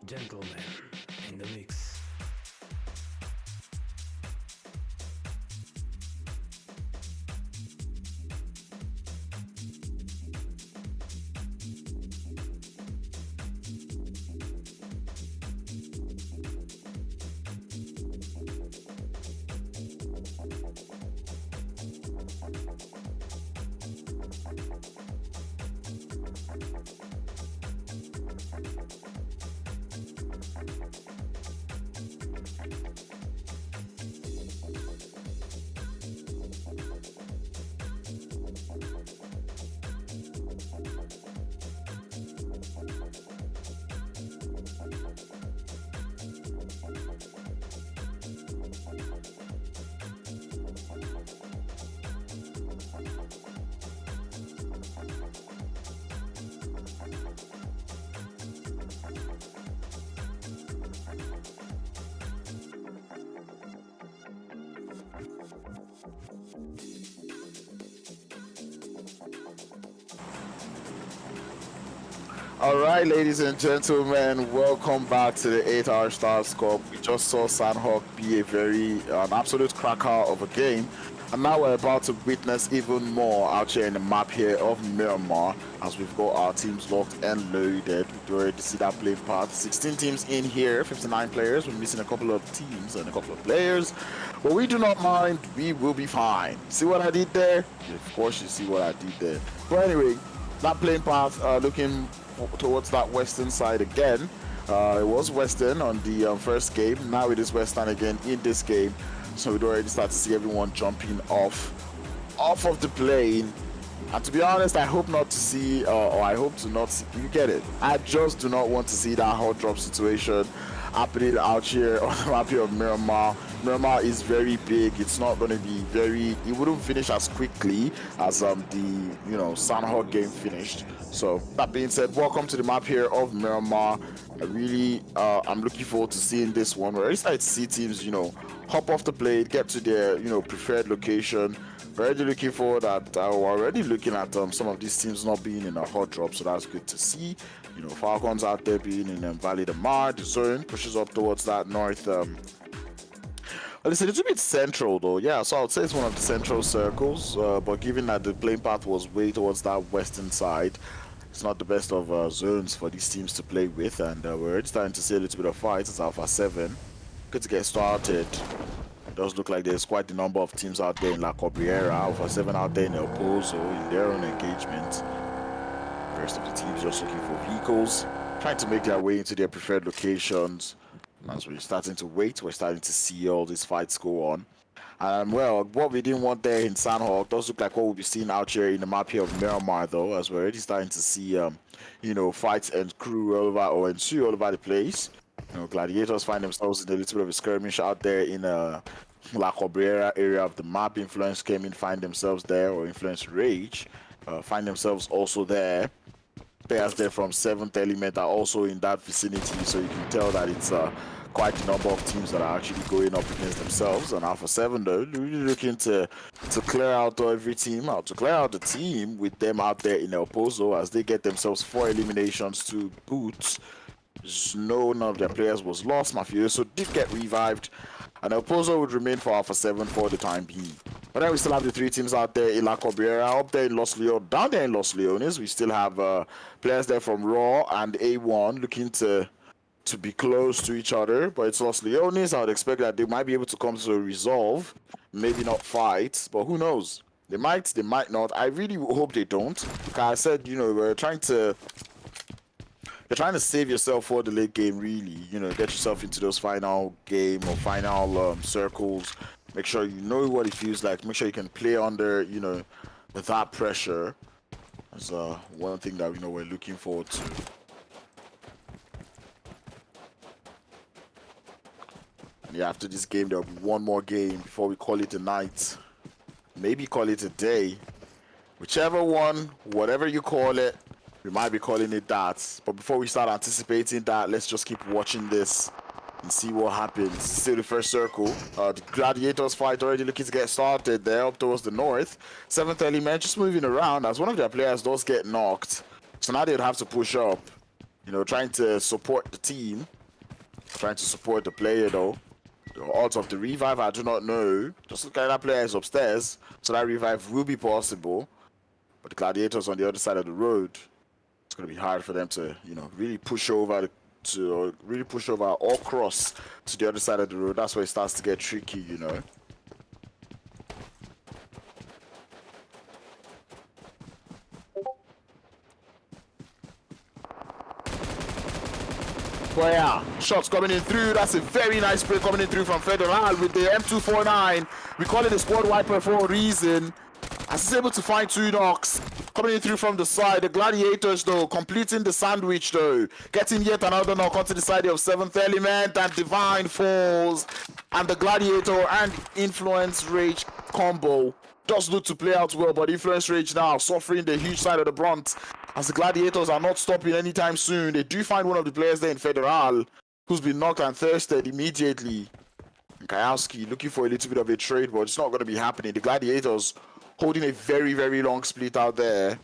Gentlemen in the mix. All right, ladies and gentlemen, welcome back to the 8-hour Stars Cup. We just saw Sandhawk be an absolute cracker of a game, and now we're about to witness even more out here in the map here of Myanmar as we've got our teams locked and loaded. We do already see that playing path. 16 teams in here, 59 players. We're missing a couple of teams and a couple of players, but we do not mind. We will be fine. See what I did there? Of course, you see what I did there. But anyway, that playing path looking towards that western side again. It was western on the first game. Now it is western again in this game. So we'd already start to see everyone jumping off of the plane. And to be honest, I hope not to see, or I hope to not see, you get it. I just do not want to see that hot drop situation happening out here on the map here of Miramar. Miramar is very big. It's not going to be it wouldn't finish as quickly as the Sandhawk game finished. So that being said, welcome to the map here of Miramar. I'm looking forward to seeing this one. We're already starting to see teams, hop off the plane, get to their, preferred location. We're already looking forward at, we're already looking at some of these teams not being in a hot drop, so that's good to see. Falcons out there being in Valley de Mar. The zone pushes up towards that north. Well, it's a little bit central though, yeah, so I would say it's one of the central circles, but given that the playing path was way towards that western side, it's not the best of zones for these teams to play with, and we're already starting to see a little bit of fights. It's Alpha 7. Good to get started. It does look like there's quite a number of teams out there in La Cabrera, Alpha 7 out there in El Pozo, in their own engagement. The rest of the teams just looking for vehicles, trying to make their way into their preferred locations. As we're starting to wait, we're starting to see all these fights go on. Well, what we didn't want there in Sandhawk does look like what we'll be seeing out here in the map here of Miramar, though, as we're already starting to see, fights and crew all over or ensue all over the place. Gladiators find themselves in a little bit of a skirmish out there in La Cabrera area of the map. Influence came in, find themselves there, or Influence Rage, find themselves also there. Players there from 7th Element are also in that vicinity, so you can tell that it's quite a number of teams that are actually going up against themselves. And Alpha 7, though, really looking to clear out every team, to clear out the team with them out there in El Pozo as they get themselves 4 eliminations to boot. None of their players was lost. Mafioso did get revived, and El Pozo would remain for Alpha 7 for the time being. But then we still have the 3 teams out there in La Cabrera, up there in Los Leones, down there in Los Leones. We still have players there from Raw and A1 looking to be close to each other. But it's Los Leones. I would expect that they might be able to come to a resolve, maybe not fight, but who knows? They might not. I really hope they don't. Like I said, we're trying to save yourself for the late game, really. Get yourself into those final game or final circles. Make sure you know what it feels like. Make sure you can play under, that pressure. That's one thing that we're looking forward to. And yeah, after this game, there'll be one more game before we call it a night. Maybe call it a day. Whichever one, whatever you call it, we might be calling it that. But before we start anticipating that, let's just keep watching this and see what happens. Still the first circle. The Gladiators fight already looking to get started there up towards the north. 7th Element just moving around as one of their players does get knocked. So now they'd have to push up. you know, trying to support the team, trying to support the player though. The odds of the revive, I do not know. Just look at that player is upstairs, so that revive will be possible. But the Gladiators on the other side of the road, it's going to be hard for them to, you know, really push over or cross to the other side of the road. That's where it starts to get tricky, you know. But yeah, shots coming in through. That's a very nice play coming in through from Federal with the M249. We call it a squad wiper for a reason. As he's able to find 2 knocks coming in through from the side. The Gladiators though completing the sandwich though, getting yet another knock onto the side of 7th Element, and Divine falls. And the Gladiator and Influence Rage combo does look to play out well, but Influence Rage now suffering the huge side of the brunt as the Gladiators are not stopping anytime soon. They do find one of the players there in Federal who's been knocked and thirsted immediately. Kayowski looking for a little bit of a trade, but it's not going to be happening. The Gladiators holding a very, very long split out there.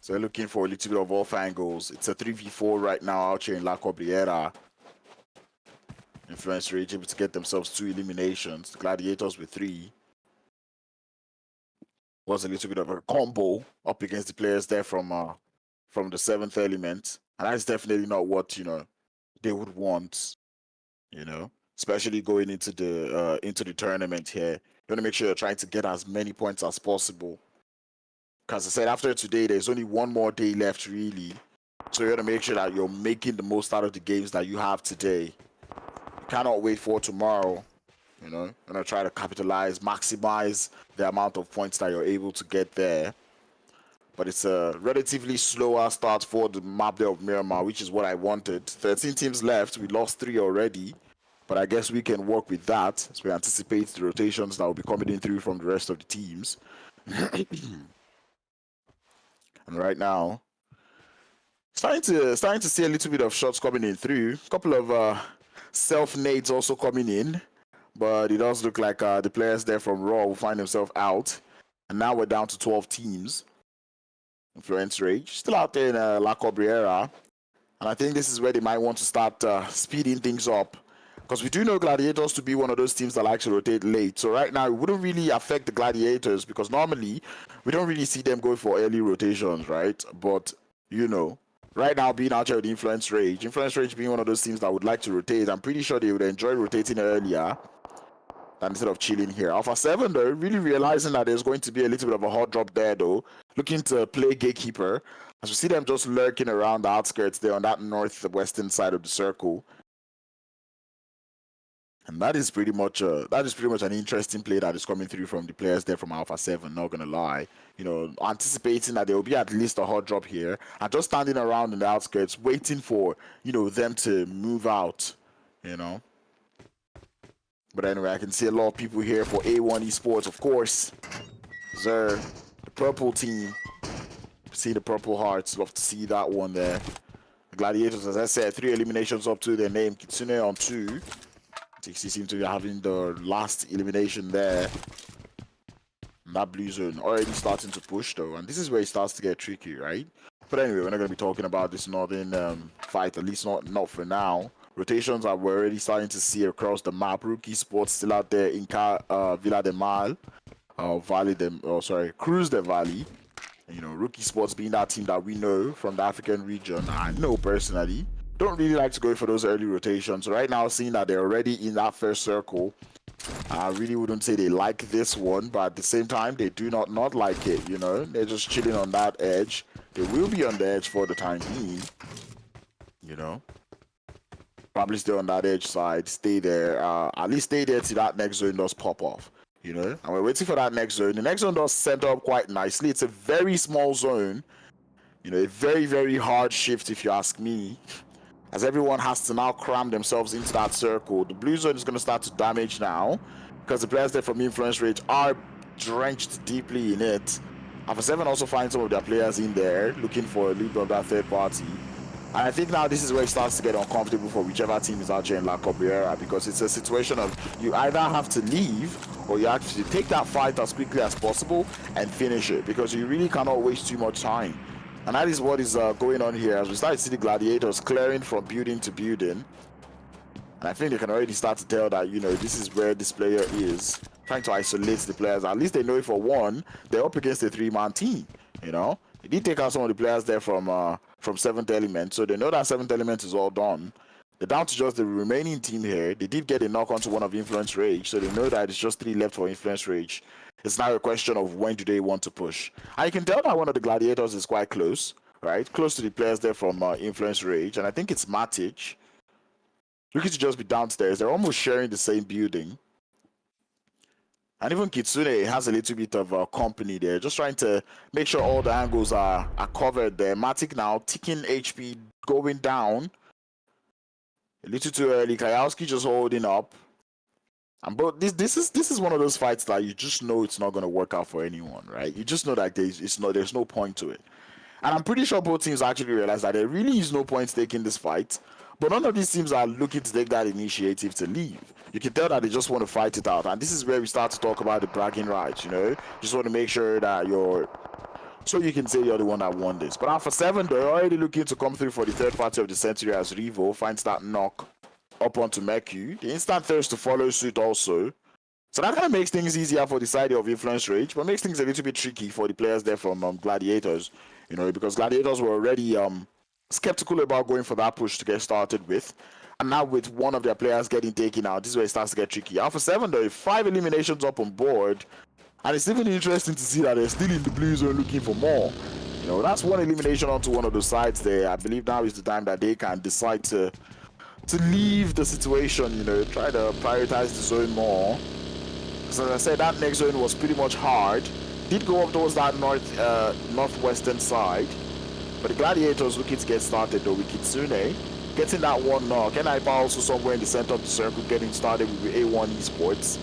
So they're looking for a little bit of off angles. It's a 3v4 right now out here in La Cobriera. Influence Rage able to get themselves 2 eliminations. The Gladiators with 3. Was a little bit of a combo up against the players there from the 7th Element. And that's definitely not what, you know, they would want, you know. Especially going into the tournament here. You want to make sure you're trying to get as many points as possible. Because I said after today, there's only one more day left, really. So you want to make sure that you're making the most out of the games that you have today. You cannot wait for tomorrow. You know, you're going to try to capitalize, maximize the amount of points that you're able to get there. But it's a relatively slower start for the map there of Miramar, which is what I wanted. 13 teams left. We lost 3 already. But I guess we can work with that as we anticipate the rotations that will be coming in through from the rest of the teams. And right now, starting to see a little bit of shots coming in through. A couple of self-nades also coming in. But it does look like the players there from Raw will find themselves out. And now we're down to 12 teams. Influence Rage still out there in La Cobriera. And I think this is where they might want to start speeding things up. Because we do know Gladiators to be one of those teams that likes to rotate late. So right now, it wouldn't really affect the Gladiators because normally we don't really see them go for early rotations, right? But, you know, right now being out here with Influence Rage being one of those teams that would like to rotate, I'm pretty sure they would enjoy rotating earlier than instead of chilling here. Alpha 7, though, really realizing that there's going to be a little bit of a hot drop there, though. Looking to play Gatekeeper. As we see them just lurking around the outskirts there on that northwestern side of the circle. And that is pretty much an interesting play that is coming through from the players there from Alpha 7, not gonna lie. You know, anticipating that there will be at least a hot drop here and just standing around in the outskirts waiting for, you know, them to move out, you know. But anyway, I can see a lot of people here for A1 Esports, of course. Zer, the purple team. See the Purple Hearts, love to see that one there. The Gladiators, as I said, 3 eliminations up to their name. Kitsune on 2. TXT seem to be having the last elimination there. And that blue zone already starting to push though, and this is where it starts to get tricky, right? But anyway, we're not going to be talking about this northern fight, at least not for now. Rotations are we're already starting to see across the map. Rookie Sports still out there in Villa de Mal, Cruz de Valley. And, you know, Rookie Sports being that team that we know from the African region. I know personally. Don't really like to go for those early rotations. Right now, seeing that they're already in that first circle, I really wouldn't say they like this one, but at the same time, they do not like it, you know? They're just chilling on that edge. They will be on the edge for the time being, you know? Probably stay on that edge side, stay there, at least stay there till that next zone does pop off, you know? And we're waiting for that next zone. The next zone does center up quite nicely. It's a very small zone, you know, a very, very hard shift if you ask me. As everyone has to now cram themselves into that circle. The blue zone is going to start to damage now because the players there from Influence Rage are drenched deeply in it. Alpha 7 also finds some of their players in there looking for a little bit of that third party. And I think now this is where it starts to get uncomfortable for whichever team is out here in La Cabrera, because it's a situation of you either have to leave or you have to take that fight as quickly as possible and finish it, because you really cannot waste too much time. And that is what is going on here as we start to see the gladiators clearing from building to building. And I think they can already start to tell that, you know, this is where this player is, trying to isolate the players. At least they know it for one, they're up against a 3-man team, you know. They did take out some of the players there from 7th Element, so they know that 7th Element is all done. They're down to just the remaining team here. They did get a knock onto one of Influence Rage, so they know that it's just 3 left for Influence Rage. It's now a question of when do they want to push. And you can tell that one of the gladiators is quite close, right? Close to the players there from Influence Rage, and I think it's Matic. Looking to just be downstairs. They're almost sharing the same building. And even Kitsune has a little bit of company there, just trying to make sure all the angles are covered there. Matic now ticking HP, going down. A little too early. Kayowski just holding up. And but this is one of those fights that you just know it's not going to work out for anyone, right? You just know that there's no point to it. And I'm pretty sure both teams actually realize that there really is no point taking this fight. But none of these teams are looking to take that initiative to leave. You can tell that they just want to fight it out. And this is where we start to talk about the bragging rights, you know? Just want to make sure that so you can say you're the one that won this. But Alpha 7, they're already looking to come through for the third party of the century as Revo finds that knock up onto Meku. The instant thirst to follow suit also. So that kind of makes things easier for the side of Influence Rage, but makes things a little bit tricky for the players there from Gladiators, you know, because Gladiators were already skeptical about going for that push to get started with. And now with one of their players getting taken out, this is where it starts to get tricky. Alpha 7 though, 5 eliminations up on board. And it's even interesting to see that they're still in the blue zone looking for more. You know, that's one elimination onto one of the sides there. I believe now is the time that they can decide to leave the situation, you know, try to prioritize the zone more. So as I said, that next zone was pretty much hard. Did go up towards that northwestern side. But the Gladiators looking to get started though with Kitsune. Getting that one knock. Nipa also somewhere in the center of the circle getting started with A1 Esports.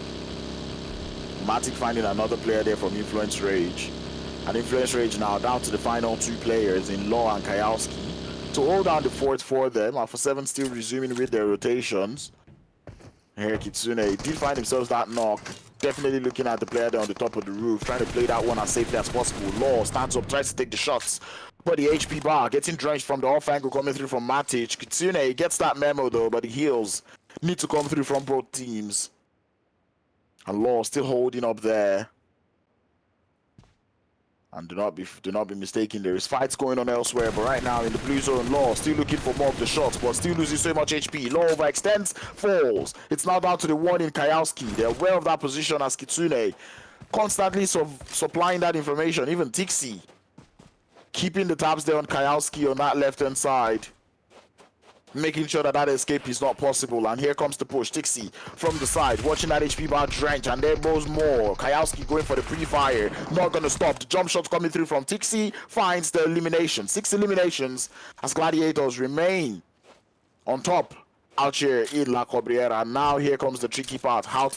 Matic finding another player there from Influence Rage. And Influence Rage now down to the final 2 players in Law and Kayowski. To hold down the fort for them. Alpha 7 still resuming with their rotations. Here Kitsune did find himself that knock. Definitely looking at the player there on the top of the roof, trying to play that one as safely as possible. Law stands up, tries to take the shots. But the HP bar getting drenched from the off angle coming through from Matic. Kitsune gets that memo though, but the heals need to come through from both teams. And Law still holding up there. And do not be mistaken, there is fights going on elsewhere, but right now in the blue zone, Law still looking for more of the shots, but still losing so much HP. Law overextends, falls. It's now down to the one in Kayowski. They're aware of that position as Kitsune constantly supplying that information. Even Tixi keeping the tabs there on Kayowski on that left-hand side, making sure that that escape is not possible. And here comes the push. Tixi from the side, watching that HP bar drench, and there goes more. Kayowski going for the pre-fire, not gonna stop. The jump shot coming through from Tixi finds the elimination. 6 eliminations as Gladiators remain on top out here in La Cabrera. Now here comes the tricky part, how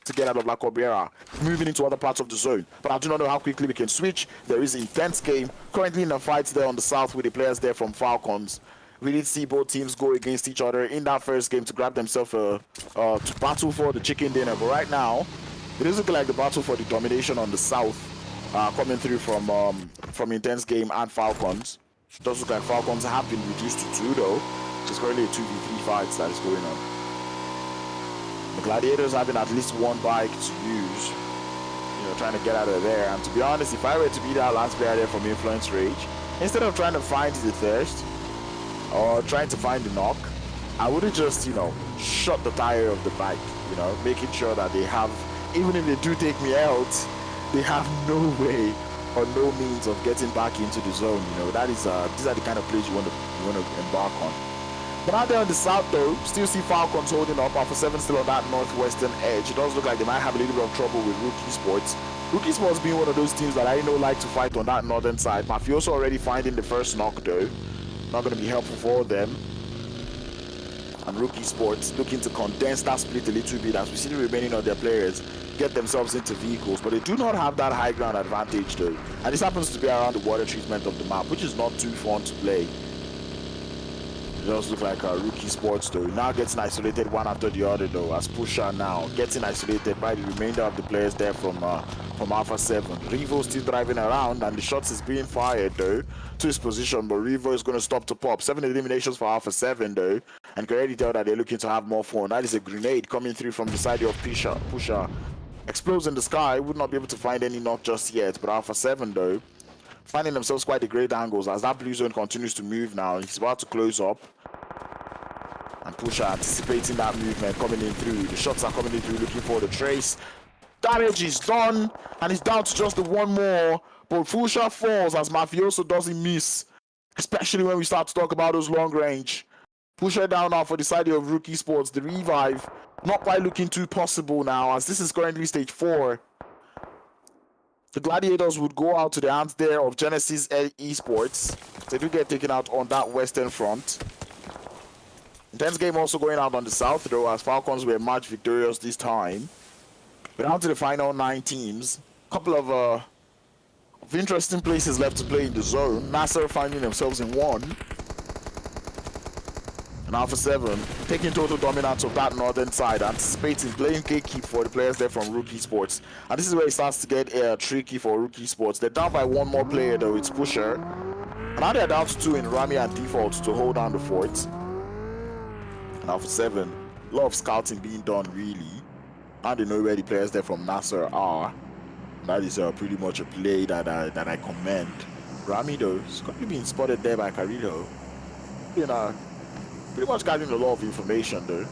to get out of La Cabrera, moving into other parts of the zone. But I do not know how quickly we can switch. There is an intense game currently in the fights there on the south with the players there from Falcons. We did see both teams go against each other in that first game to grab themselves to battle for the chicken dinner. But right now, it is looking like the battle for the domination on the south coming through from Intense Game and Falcons. It does look like Falcons have been reduced to 2 though. It's currently a 2v3 fight that is going on. The Gladiators having at least one bike to use, you know, trying to get out of there. And to be honest, if I were to be that last player there from Influence Rage, instead of trying to find the thirst or trying to find the knock, I would have just, you know, shot the tire of the bike, you know, making sure that they have, even if they do take me out, they have no way or no means of getting back into the zone. You know, that is these are the kind of plays you want to embark on. But out there on the south though, still see Falcons holding up. Alpha 7 still on that northwestern edge. It does look like they might have a little bit of trouble with Rookie Sports. Rookie Sports being one of those teams that I know like to fight on that northern side. Mafioso already finding the first knock though. Not going to be helpful for them. And Rookie Sports looking to condense that split a little bit as we see the remaining of their players get themselves into vehicles, but they do not have that high ground advantage though. And this happens to be around the water treatment of the map, which is not too fun to play. just look like Rookie Sports though. Now getting isolated one after the other though, as Pusha now getting isolated by the remainder of the players there from Alpha 7. Revo still driving around and the shots is being fired though to his position, but Revo is going to stop to pop. 7 eliminations for Alpha 7 though, and can already tell that they're looking to have more fun. That is a grenade coming through from the side of Pusha. Explodes in the sky, would not be able to find any knock just yet, but Alpha 7 though, finding themselves quite the great angles as that blue zone continues to move now. He's about to close up. And Pusha anticipating that movement coming in through. The shots are coming in through, looking for the trace. Damage is done, and he's down to just the one more. But Pusha falls as Mafioso doesn't miss. Especially when we start to talk about those long range. Pusha down now for the side of Rookie Sports. The revive, not quite looking too possible now, as this is currently stage 4. The Gladiators would go out to the hands there of Genesis Esports. They do get taken out on that western front. Intense game also going out on the south though, as Falcons were match victorious this time. We're down to the final 9 teams. Couple of interesting places left to play in the zone. Nasser finding themselves in 1. And Alpha 7 taking total dominance of that northern side, anticipating playing gatekeep for the players there from Rookie Sports. And this is where it starts to get tricky for Rookie Sports. They're down by 1 more player though, it's Pusher. And now they're down to 2 in Rami and Default to hold down the fort. And Alpha 7, a lot of scouting being done really. And they know where the players there from Nasser are. And that is pretty much a play that I commend. Rami though, is currently being spotted there by Carrillo. You know, pretty much gathering a lot of information though.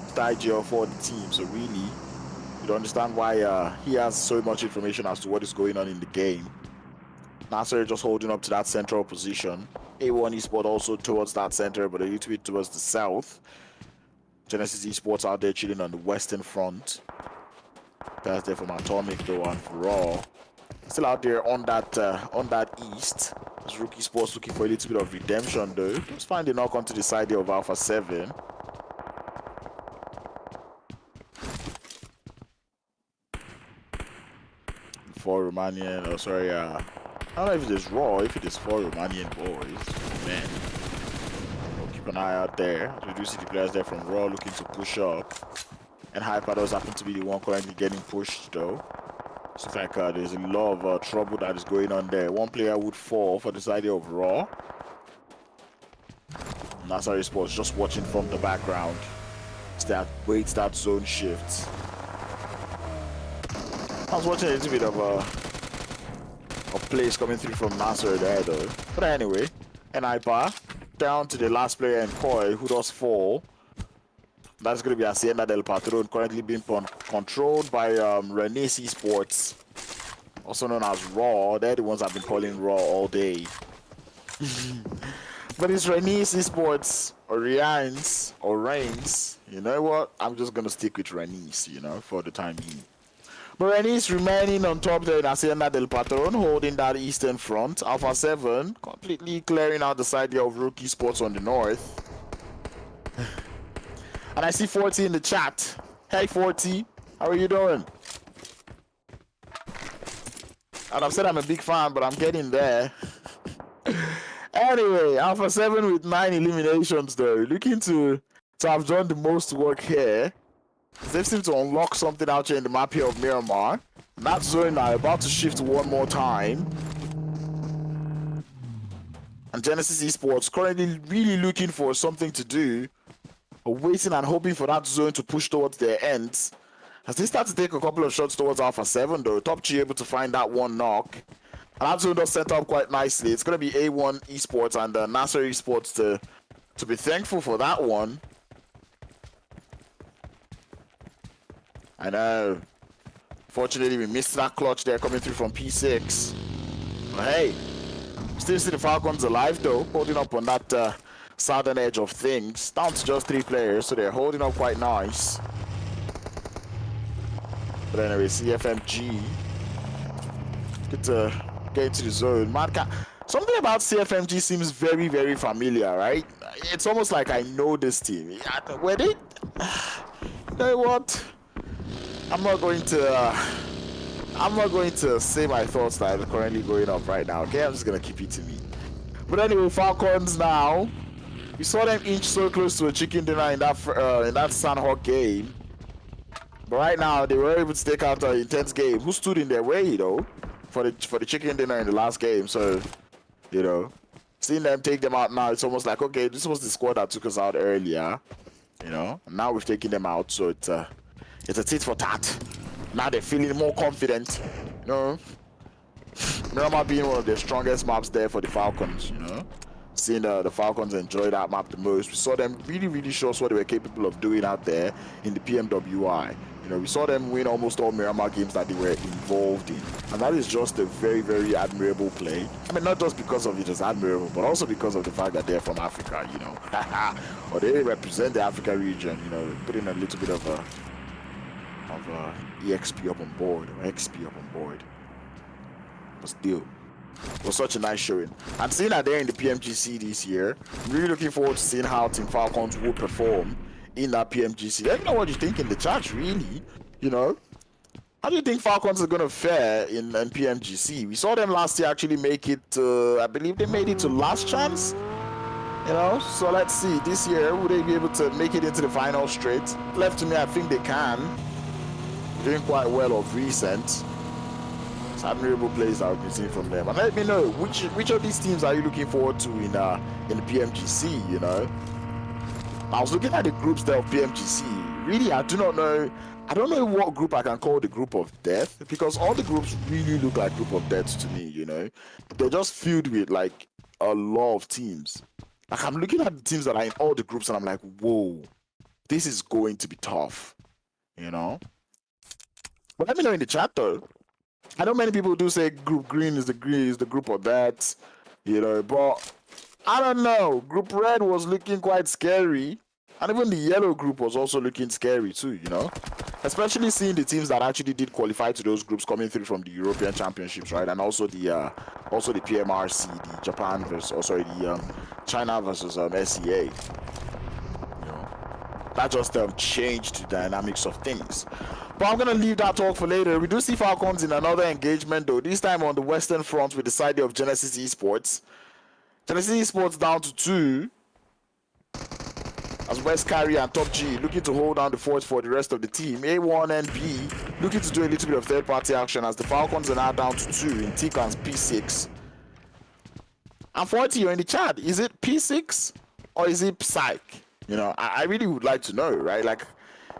It's the IGL for the team, so really you don't understand why he has so much information as to what is going on in the game. Nasser just holding up to that central position. A1 Esport also towards that center, but a little bit towards the south. Genesis Esports out there chilling on the western front. That's there from Atomic though, and for Raw still out there on that east. This Rookie Sports looking for a little bit of redemption though. Just find the knock onto the side there of Alpha 7. For Romanian, oh sorry, I don't know if it is Raw, if it is 4 Romanian boys. Man, we'll keep an eye out there. We do see the players there from Raw looking to push up. And Hyper does happen to be the one currently getting pushed though. It's like there's a lot of trouble that is going on there. One player would fall for the side of Raw. Nasari Sports just watching from the background. Waits that zone shift. I was watching a little bit of plays coming through from Nasser there though. But anyway, and Hyper down to the last player in Koi who does fall. That's going to be Hacienda del Patron, currently being controlled by Renes Esports, also known as Raw. They're the ones I've been calling Raw all day. But it's Renes Esports, or Reigns, or Reigns. You know what? I'm just going to stick with Renes, you know, for the time being. But Renes remaining on top there in Hacienda del Patron, holding that eastern front. Alpha 7 completely clearing out the side there of Rookie Sports on the north. And I see 40 in the chat. Hey 40, how are you doing? And I've said I'm a big fan, but I'm getting there. Anyway, Alpha 7 with 9 eliminations though. Looking to have done the most work here. They seem to unlock something out here in the map here of Miramar. That zone now about to shift one more time. And Genesis Esports currently really looking for something to do. Waiting and hoping for that zone to push towards their ends. As they start to take a couple of shots towards Alpha 7 though, Top G able to find that one knock. And that zone does set up quite nicely. It's going to be A1 Esports and Nasser Esports to be thankful for that one. I know. Fortunately, we missed that clutch there coming through from P6. But hey, still see the Falcons alive though, holding up on that southern edge of things. Down to just 3 players, so they're holding up quite nice. But anyway, CFMG get into the zone. Man, something about CFMG seems very, very familiar, right? It's almost like I know this team. Were they? You know what? I'm not going to say my thoughts that are currently going up right now. Okay, I'm just gonna keep it to me. But anyway, Falcons now We saw them inch so close to a chicken dinner in that Sandhawk game. But right now, they were able to take out an intense game. Who stood in their way, though, for the chicken dinner in the last game? So, you know, seeing them take them out now, it's almost like, okay, this was the squad that took us out earlier, you know. And now we've taken them out, so it's a tit for tat. Now they're feeling more confident, you know. Miramar being one of the strongest maps there for the Falcons, you know. Seeing the Falcons enjoy that map the most. We saw them really show us what they were capable of doing out there in the PMWI. You know, we saw them win almost all Miramar games that they were involved in. And that is just a very admirable play. I mean, not just because of it is admirable, but also because of the fact that they're from Africa, you know. Or they represent the Africa region, you know, putting a little bit of EXP up on board, or XP up on board. But still, it was such a nice showing. And seeing that they're in the PMGC this year, I'm really looking forward to seeing how Team Falcons will perform in that PMGC. Let me know what you think in the chat, really. You know, how do you think Falcons are going to fare in PMGC? We saw them last year actually make it, I believe they made it to last chance. You know, so let's see. This year, will they be able to make it into the final straight? Left to me, I think they can. Doing quite well of recent. It's admirable plays that we've been seeing from them. And let me know, which of these teams are you looking forward to in the PMGC, you know? I was looking at the groups there of PMGC. Really, I do not know. I don't know what group I can call the group of death, because all the groups really look like group of death to me, you know? They're just filled with, like, a lot of teams. Like, I'm looking at the teams that are in all the groups and I'm like, whoa, this is going to be tough, you know? But let me know in the chat, though. I know many people do say Group Green is the group of that, you know, but I don't know. Group Red was looking quite scary, and even the yellow group was also looking scary too, you know. Especially seeing the teams that actually did qualify to those groups coming through from the European Championships, right? And also the PMRC, the Japan versus, the China versus SEA. You know, that just changed the dynamics of things. But I'm going to leave that talk for later. We do see Falcons in another engagement, though. This time on the Western Front with the side of Genesis Esports. Genesis Esports down to 2. As West Carry and Top G looking to hold down the fort for the rest of the team. A1 and B looking to do a little bit of third-party action as the Falcons are now down to 2 in Tikan's P6. And 40, you're in the chat. Is it P6 or is it Psych? You know, I really would like to know, right? Like,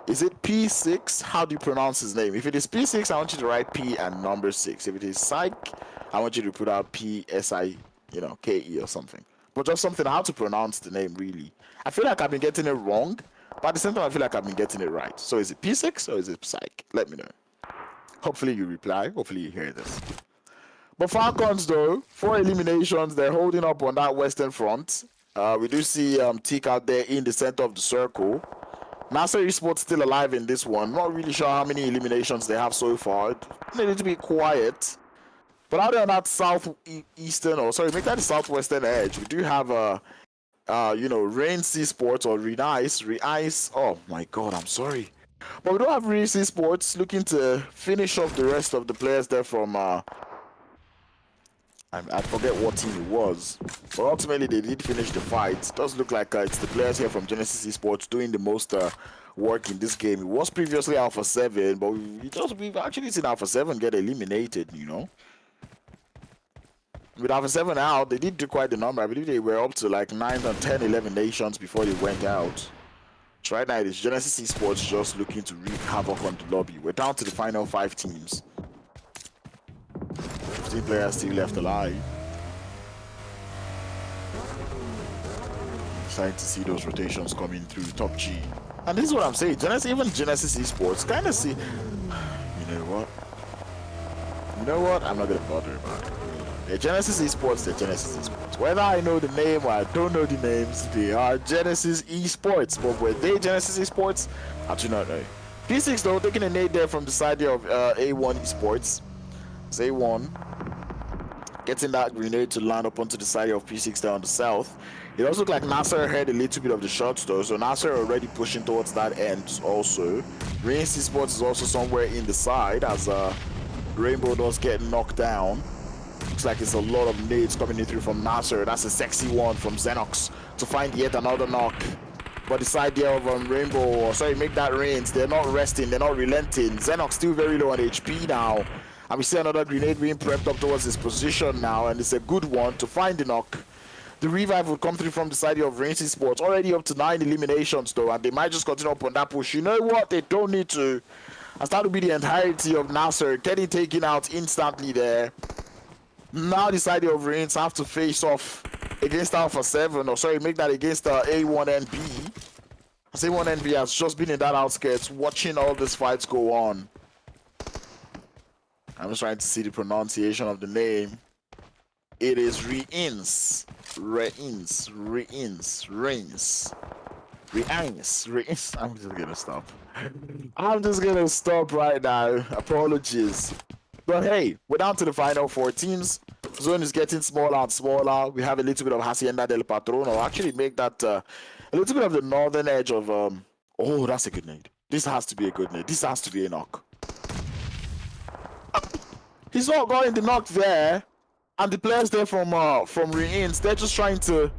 is it P6? How do you pronounce his name? If it is P6, I want you to write P and number 6. If it is Psych, I want you to put out PSI, you know, KE or something. But just something how to pronounce the name, really. I feel like I've been getting it wrong, but at the same time, I feel like I've been getting it right. So is it P6 or is it Psych? Let me know. Hopefully you reply. Hopefully you hear this. But Falcons, though, 4 eliminations. They're holding up on that Western Front. We do see Teak out there in the center of the circle. Nasser Esports still alive in this one. Not really sure how many eliminations they have so far. They need to be quiet. But out there on that southeastern, or sorry, make that the southwestern edge, we do have you know, Rain Esports or Reice. Oh my God, I'm sorry. But we don't have Reice Esports looking to finish off the rest of the players there from I forget what team it was, but ultimately they did finish the fight. It does look like it's the players here from Genesis Esports doing the most work in this game. It was previously Alpha 7, but we've actually seen Alpha 7 get eliminated, you know. With Alpha 7 out, they did do quite the number. I believe they were up to like 9 or 10 eliminations before they went out. So right now it is Genesis Esports just looking to wreak havoc on the lobby. We're down to the final 5 teams. 15 players still left alive. Excited to see those rotations coming through Top G. And this is what I'm saying. Even Genesis Esports kind of see. You know what? I'm not gonna bother about it. They're Genesis Esports. They're Genesis Esports. Whether I know the name or I don't know the names, they are Genesis Esports. But were they Genesis Esports? I do not know. P6 though, taking a nade there from the side of A1 Esports. It's A1 getting that grenade to land up onto the side of P6 there on the south. It also looked like Nasser heard a little bit of the shots though, so Nasser already pushing towards that end also. Reice Esports is also somewhere in the side as Rainbow does get knocked down. Looks like it's a lot of nades coming in through from Nasser. That's a sexy one from Xenox to find yet another knock. But the side there of Rainbow, sorry, make that rains. They're not resting, they're not relenting. Xenox still very low on HP now. And we see another grenade being prepped up towards his position now, and it's a good one to find the knock. The revive will come through from the side of Racing Sports. Already up to 9 eliminations though, and they might just continue up on that push. You know what? They don't need to. And start to be the entirety of Nasser getting taken out instantly there. Now the side of Reigns have to face off against Alpha 7, or sorry, make that against A1NB. As A1NB has just been in that outskirts watching all these fights go on. I'm just trying to see the pronunciation of the name. It is Reins. Reins. Reins. Reins. Reins. I'm just gonna stop. I'm just gonna stop right now. Apologies. But hey, we're down to the final 4 teams. Zone is getting smaller and smaller. We have a little bit of Hacienda del Patron, or actually make that a little bit of the northern edge of oh, that's a good nade. This has to be a good nade. This has to be a knock. He's not going the knock there, and the players there from Reins, they're just trying to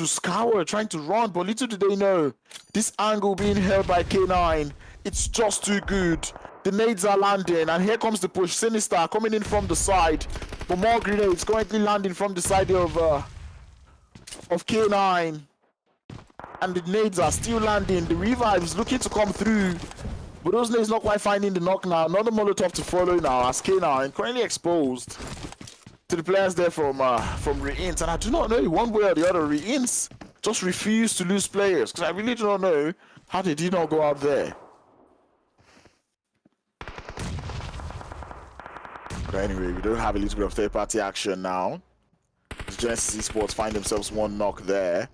scour, trying to run, but little do they know, this angle being held by K9, it's just too good. The nades are landing, and here comes the push. Sinister coming in from the side, but more grenades currently landing from the side of K9, and the nades are still landing. The revive is looking to come through, but those nades not quite finding the knock now. Another Molotov to follow now as K9 currently exposed to the players there from Reins, and I do not know one way or the other. Reins just refuse to lose players, because I really do not know how they did not go out there. But anyway, we do have a little bit of third-party action now. The Genesis Esports find themselves one knock there.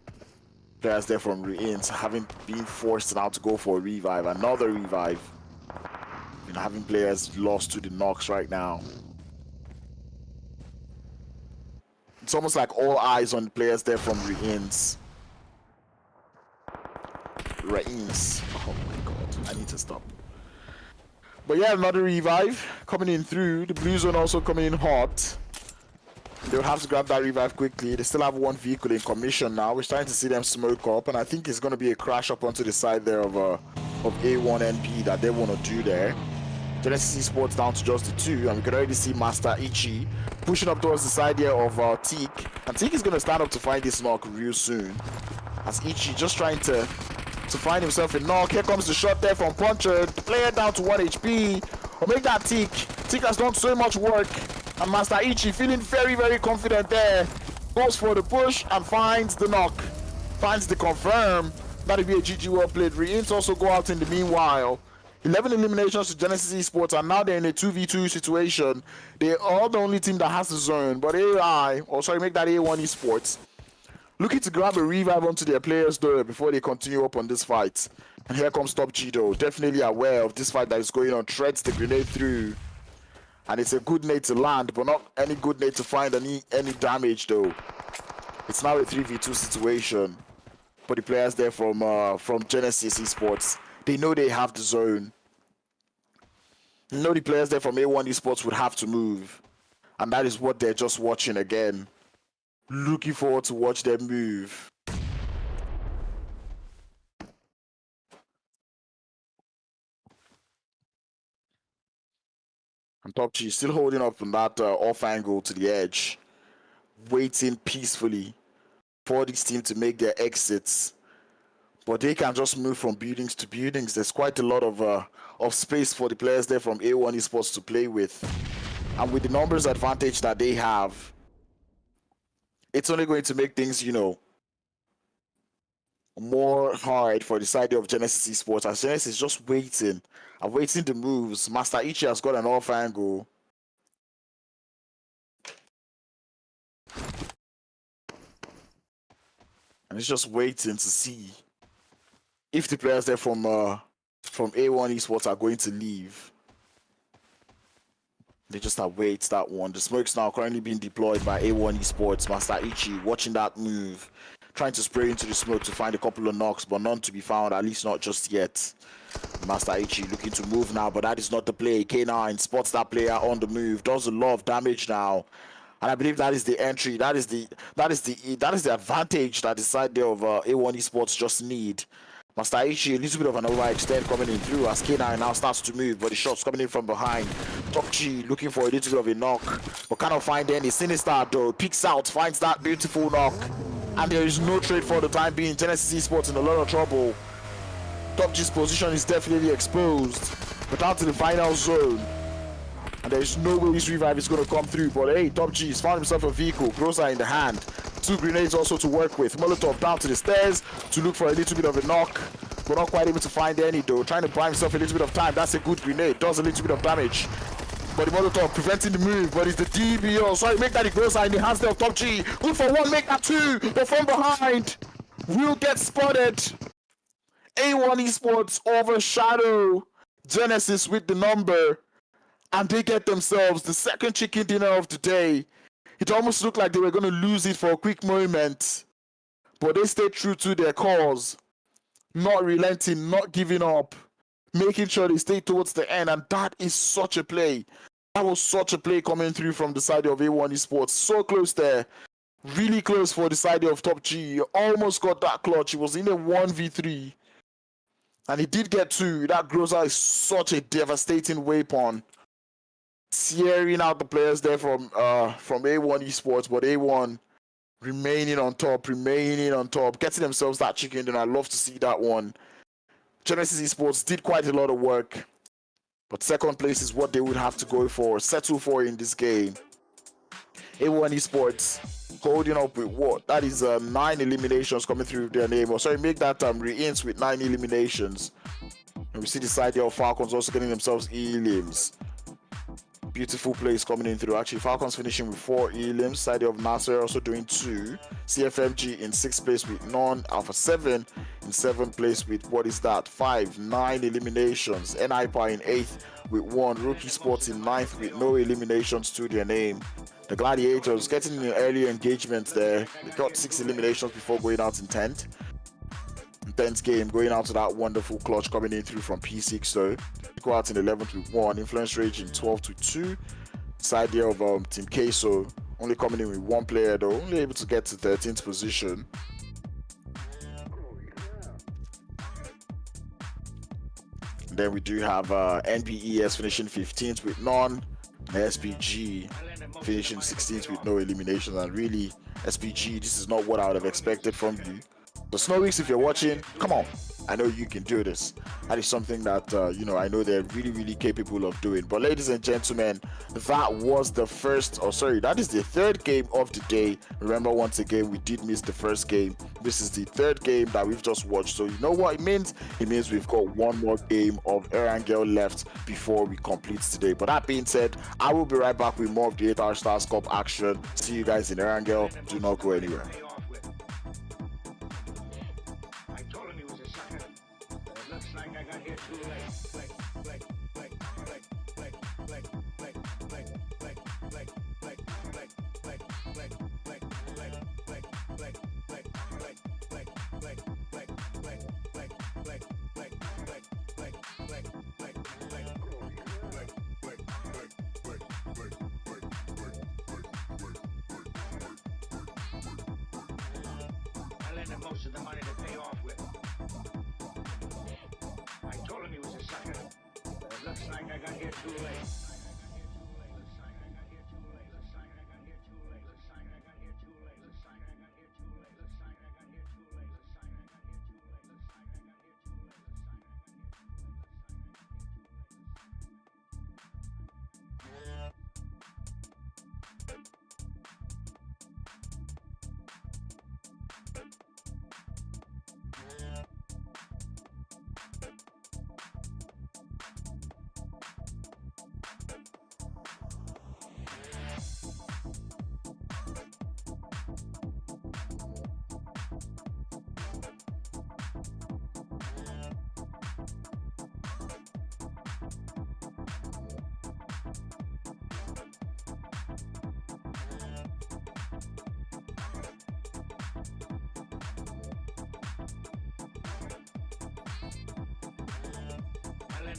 Players there from Reins having been forced now to go for a revive, another revive. You know, having players lost to the knocks right now. It's almost like all eyes on the players there from Reins. Reins. Oh my god, I need to stop. But yeah, another revive coming in through. The blue zone also coming in hot. They'll have to grab that revive quickly. They still have one vehicle in commission now. We're starting to see them smoke up, and I think it's going to be a crash up onto the side there of A1NB that they want to do there. Genesis Esports down to just the 2, and we can already see Master Ichi pushing up towards the side here of Teak. And Teak is going to stand up to find this knock real soon. As Ichi just trying to find himself a knock. Here comes the shot there from Puncher. The player down to 1 HP. Or make that Teak. Teak has done so much work. And Master Ichi feeling very, very confident there. Goes for the push and finds the knock. Finds the confirm. That'll be a GG well played. Reins also go out in the meanwhile. 11 eliminations to Genesis Esports, and now they're in a 2v2 situation. They are the only team that has the zone. But AI, or sorry, make that A1 Esports, looking to grab a revive onto their players though before they continue up on this fight. And here comes Top G though, definitely aware of this fight that is going on, threads the grenade through. And it's a good nade to land, but not any good nade to find any damage though. It's now a 3v2 situation. But the players there from Genesis Esports, they know they have the zone. You know the players there from A1 Esports would have to move. And that is what they're just watching again. Looking forward to watch them move. And Top G still holding up on that off angle to the edge. Waiting peacefully for this team to make their exits. But they can just move from buildings to buildings. There's quite a lot of space for the players there from A1 Esports to play with. And with the numbers advantage that they have, it's only going to make things, you know, more hard for the side of Genesis Esports. As Genesis is just waiting, awaiting the moves. Master Ichi has got an off angle. And it's just waiting to see if the players there from A1 Esports are going to leave. They just await that one. The smoke's now currently being deployed by A1 Esports. Master Ichi watching that move, trying to spray into the smoke to find a couple of knocks, but none to be found, at least not just yet. Master Ichi looking to move now, but that is not the play. K9 spots that player on the move, does a lot of damage now. And I believe that is the entry. That is the advantage that the side there of A1 Esports just need. Master Ichi, a little bit of an overextend coming in through as K9 now starts to move, but the shots coming in from behind. Top G looking for a little bit of a knock, but cannot find any. Sinister though peeks out, finds that beautiful knock, and there is no trade for the time being. Genesis Esports in a lot of trouble. Top G's position is definitely exposed, but down to the final zone. And there's no way this revive is going to come through. But hey, Top G has found himself a vehicle. Groza in the hand. 2 grenades also to work with. Molotov down to the stairs to look for a little bit of a knock. But not quite able to find any though. Trying to buy himself a little bit of time. That's a good grenade. Does a little bit of damage. But the Molotov preventing the move. But it's the DBO. Sorry, make that the Groza in the hands there of Top G. Good for 1, make that 2. But from behind, will get spotted. A1 Esports overshadow Genesis with the number. And they get themselves the second chicken dinner of the day. It almost looked like they were going to lose it for a quick moment. But they stayed true to their cause. Not relenting, not giving up. Making sure they stay towards the end. And that is such a play. That was such a play coming through from the side of A1 Esports. So close there. Really close for the side of Top G. Almost got that clutch. He was in a 1v3. And he did get 2. That Groza is such a devastating weapon. Tearing out the players there from A1 Esports, but A1 remaining on top, getting themselves that chicken, and I love to see that one. Genesis Esports did quite a lot of work, but second place is what they would have to go for, settle for in this game. A1 Esports holding up with what? That is 9 eliminations coming through their name. Or sorry, make that re-ints with 9 eliminations. And we see the side there of Falcons also getting themselves elims. Beautiful plays coming in through. Actually, Falcons finishing with 4 elims. Side of Nasser also doing 2. CFMG in 6th place with none. Alpha 7 in 7th place with what is that? 5, 9 eliminations. NIPA in 8th with 1. Rookie Sports in 9th with no eliminations to their name. The Gladiators getting an early engagement there. They got 6 eliminations before going out in 10th. 10th game, going out to that wonderful clutch coming in through from P6. So go out in 11th with 1. Influence Rage in 12th with 2. Side there of Team Queso only coming in with 1 player though, only able to get to 13th position. And then we do have NBES finishing 15th with none. And SPG finishing 16th with no eliminations. And really, SPG, this is not what I would have expected from you. So Snowix, if you're watching, come on, I know you can do this. That is something that I know they're really capable of doing. But ladies and gentlemen, that was the that is the 3rd game of the day. Remember, once again, we did miss the 1st game. This is the 3rd game that we've just watched. So you know what it means? It means we've got 1 more game of Erangel left before we complete today. But that being said, I will be right back with more of the 8-hour Stars Cup action. See you guys in Erangel. Do not go anywhere. Most of the money to pay off with. I told him he was a sucker, but it looks like I got here too late.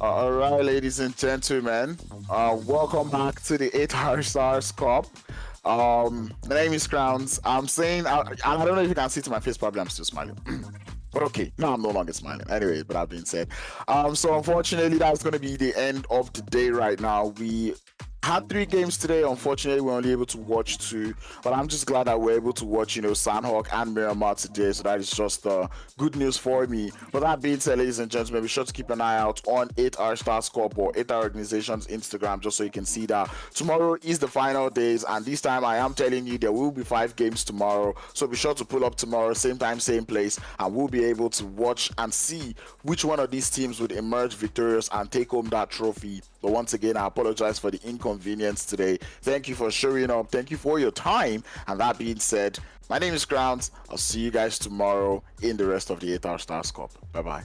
All right, ladies and gentlemen, welcome back to the 8 Hour Stars Cup. My name is Crowns. I'm saying, I don't know if you can see to my face, probably I'm still smiling. But okay, no, I'm no longer smiling. Anyway, but that being said, so unfortunately, that's going to be the end of the day right now. We had 3 games today. Unfortunately, we're only able to watch 2, but I'm just glad that we're able to watch, Sandhawk and Miramar today. So that is just good news for me. But that being said, ladies and gentlemen, be sure to keep an eye out on 8 Hour Stars Corp or 8 Hour Organization's Instagram, just so you can see that tomorrow is the final days, and this time I am telling you there will be 5 games tomorrow. So be sure to pull up tomorrow, same time, same place, and we'll be able to watch and see which one of these teams would emerge victorious and take home that trophy. But once again, I apologize for the inconvenience today. Thank you for showing up. Thank you for your time. And that being said, my name is Grounds. I'll see you guys tomorrow in the rest of the 8 Hour Stars Cup. Bye bye.